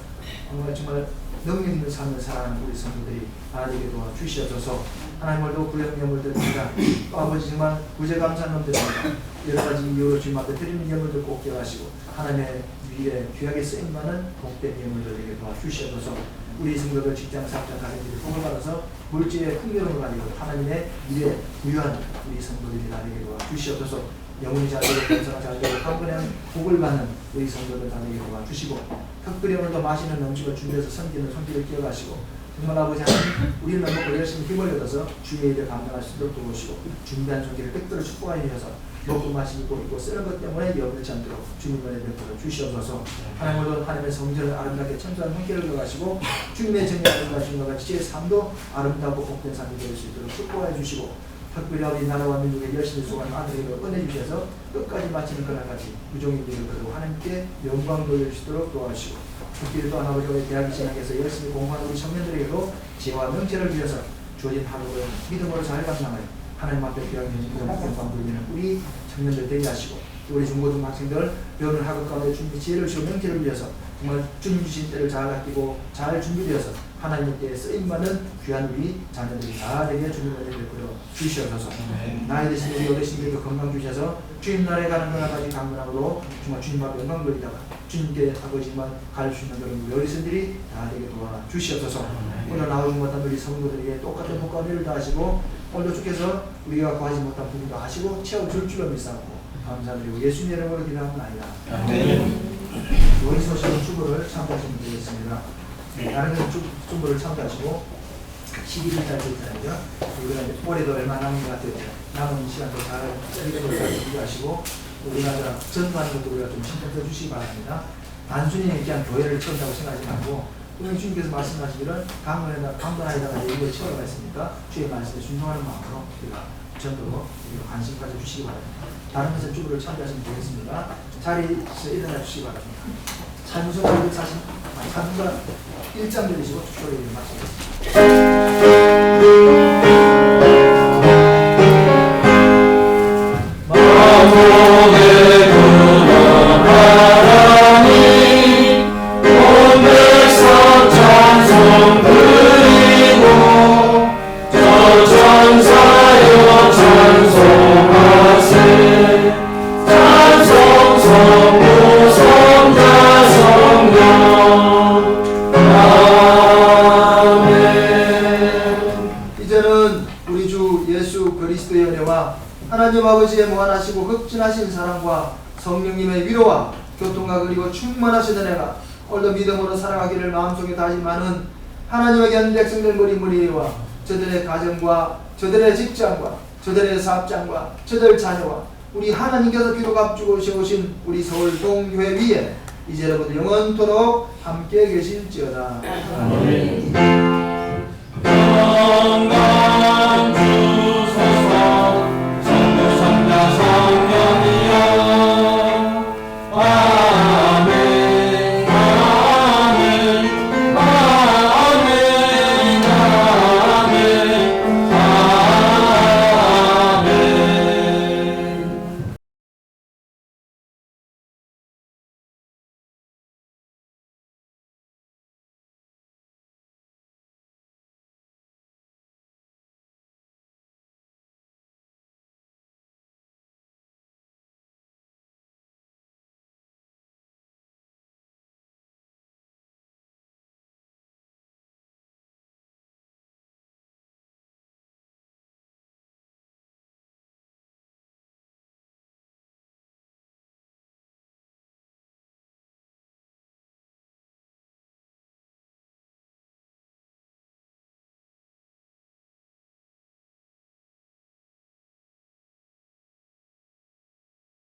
정말 능력 있는 삶을 살아가는 우리 성도들이 하나님께 도와주시옵소서. 하나님 오늘도 구령 예물 드립니다. 아버지 정말 구제 감사한 놈들입니다. 여러 가지 이유로 주님 앞에 드리는 예물들 꼭 기억하시고 하나님의 위에 귀하게 쓰임받는 복된 예물들에게 도와주시옵소서. 우리 성도들 직장 사업장 가정들이 복을 받아서 물질의 풍요로움을 가지고 하나님의 미래 부유한 우리 성도들이 나에게 도와주시옵소서. 영혼이 잘되고 건사가 잘되고 강건한 복을 받는 우리 성도들 나에게 도와주시고 특별히 오늘도 마시는 음식을 준비해서 섬기는 손길을 기억하시고 정말 아버지 하나님 우리는 먹고 열심히 힘을 얻어서 주의 일을 감당할 수 있도록 도우시고 준비한 손길을 백도로 축복하여 주셔서 먹고 마시고 입고 쓰는 것 때문에 여물지 않도록 주님 은혜 베풀어 주시옵소서. 하나님으로 하나님의 성전을 아름답게 청소한 형태를 들어가시고 주님의 정의를 가시는 것 같이 제 삶도 아름답고 복된 삶이 될 수 있도록 축복하여 주시고 특별히 우리 나라와 민족에 열심히 수고하는 아들에게 은혜 주셔서 끝까지 마치는 그날까지 부종의 일을 그리고 하나님께 영광 돌려주시도록 도와주시고 특별히 또 아버지와의 대학 신앙에서 열심히 공부하는 우리 청년들에게도 지혜와 명철을 주셔서 주어진 학업을 믿음으로 잘 감당하여 하나님 앞에 귀한 현실을 영광 돌리는 우리 청년들 되게 하시고 우리 중고등학생들 배우는 학업 가운데 준비 지혜를 주시고 명철을 주셔서 정말 주님 주신 때를 잘 아끼고 잘 준비되어서 하나님의 때에 쓰임받는 귀한 우리 자녀들이 다 되게 주님의 은혜를 베풀어 주시옵소서. 나이 드신 우리 어르신들도 건강 주셔서 주님 나라에 가는 그날까지 강건함으로 정말 주님 앞에 영광 돌리다가 주님께 아버지만 갈 수 있는 그런 우리 어르신들이 다 되게 도와주시옵소서. 오늘 나오지 못한 우리 성도들에게 똑같은 복과 은혜를 다하시고 오늘도 주께서 우리가 구하지 못한 부분도 하시고 채워줄 줄로 믿사옵고 감사드리고 예수님 이름으로 기도합니다. 여기서 오시는 주보를 참고하시면 되겠습니다. 다른 주보를 참고하시고 11일까지 있잖아요. 우리가 이제 올해도 얼마 남은 것 같아요. 남은 시간도 잘 준비하시고 우리가 전도하는 것도 우리가 좀 신경 써주시기 바랍니다. 단순히 그냥 교회를 채운다고 생각하지 말고 오늘 주님께서 말씀하시기를 강건하에다가 예의를 채우라고 했으니까 주의 말씀에 순종하는 마음으로 우리가 전도로 관심 가져주시기 바랍니다. 다른 것은 주보를 참고하시면 되겠습니다. 자리에서 일어나 주시기 바랍니다. 찬송가 1장 들으시고 축도를 마치겠습니다. 하나님 아버지의 무한하시고 흑진하신 사랑과 성령님의 위로와 교통과 그리고 충만하신 은혜가 오늘도 믿음으로 살아가기를 마음속에 다짐하는 하나님의 견 백성들 무리무리와 저들의 가정과 저들의 직장과 저들의 사업장과 저들 자녀와 우리 하나님께서 기록 앞두고 세우신 우리 서울 동교회 위에 이제로부터 영원토록 함께 계실지어다. 영광 주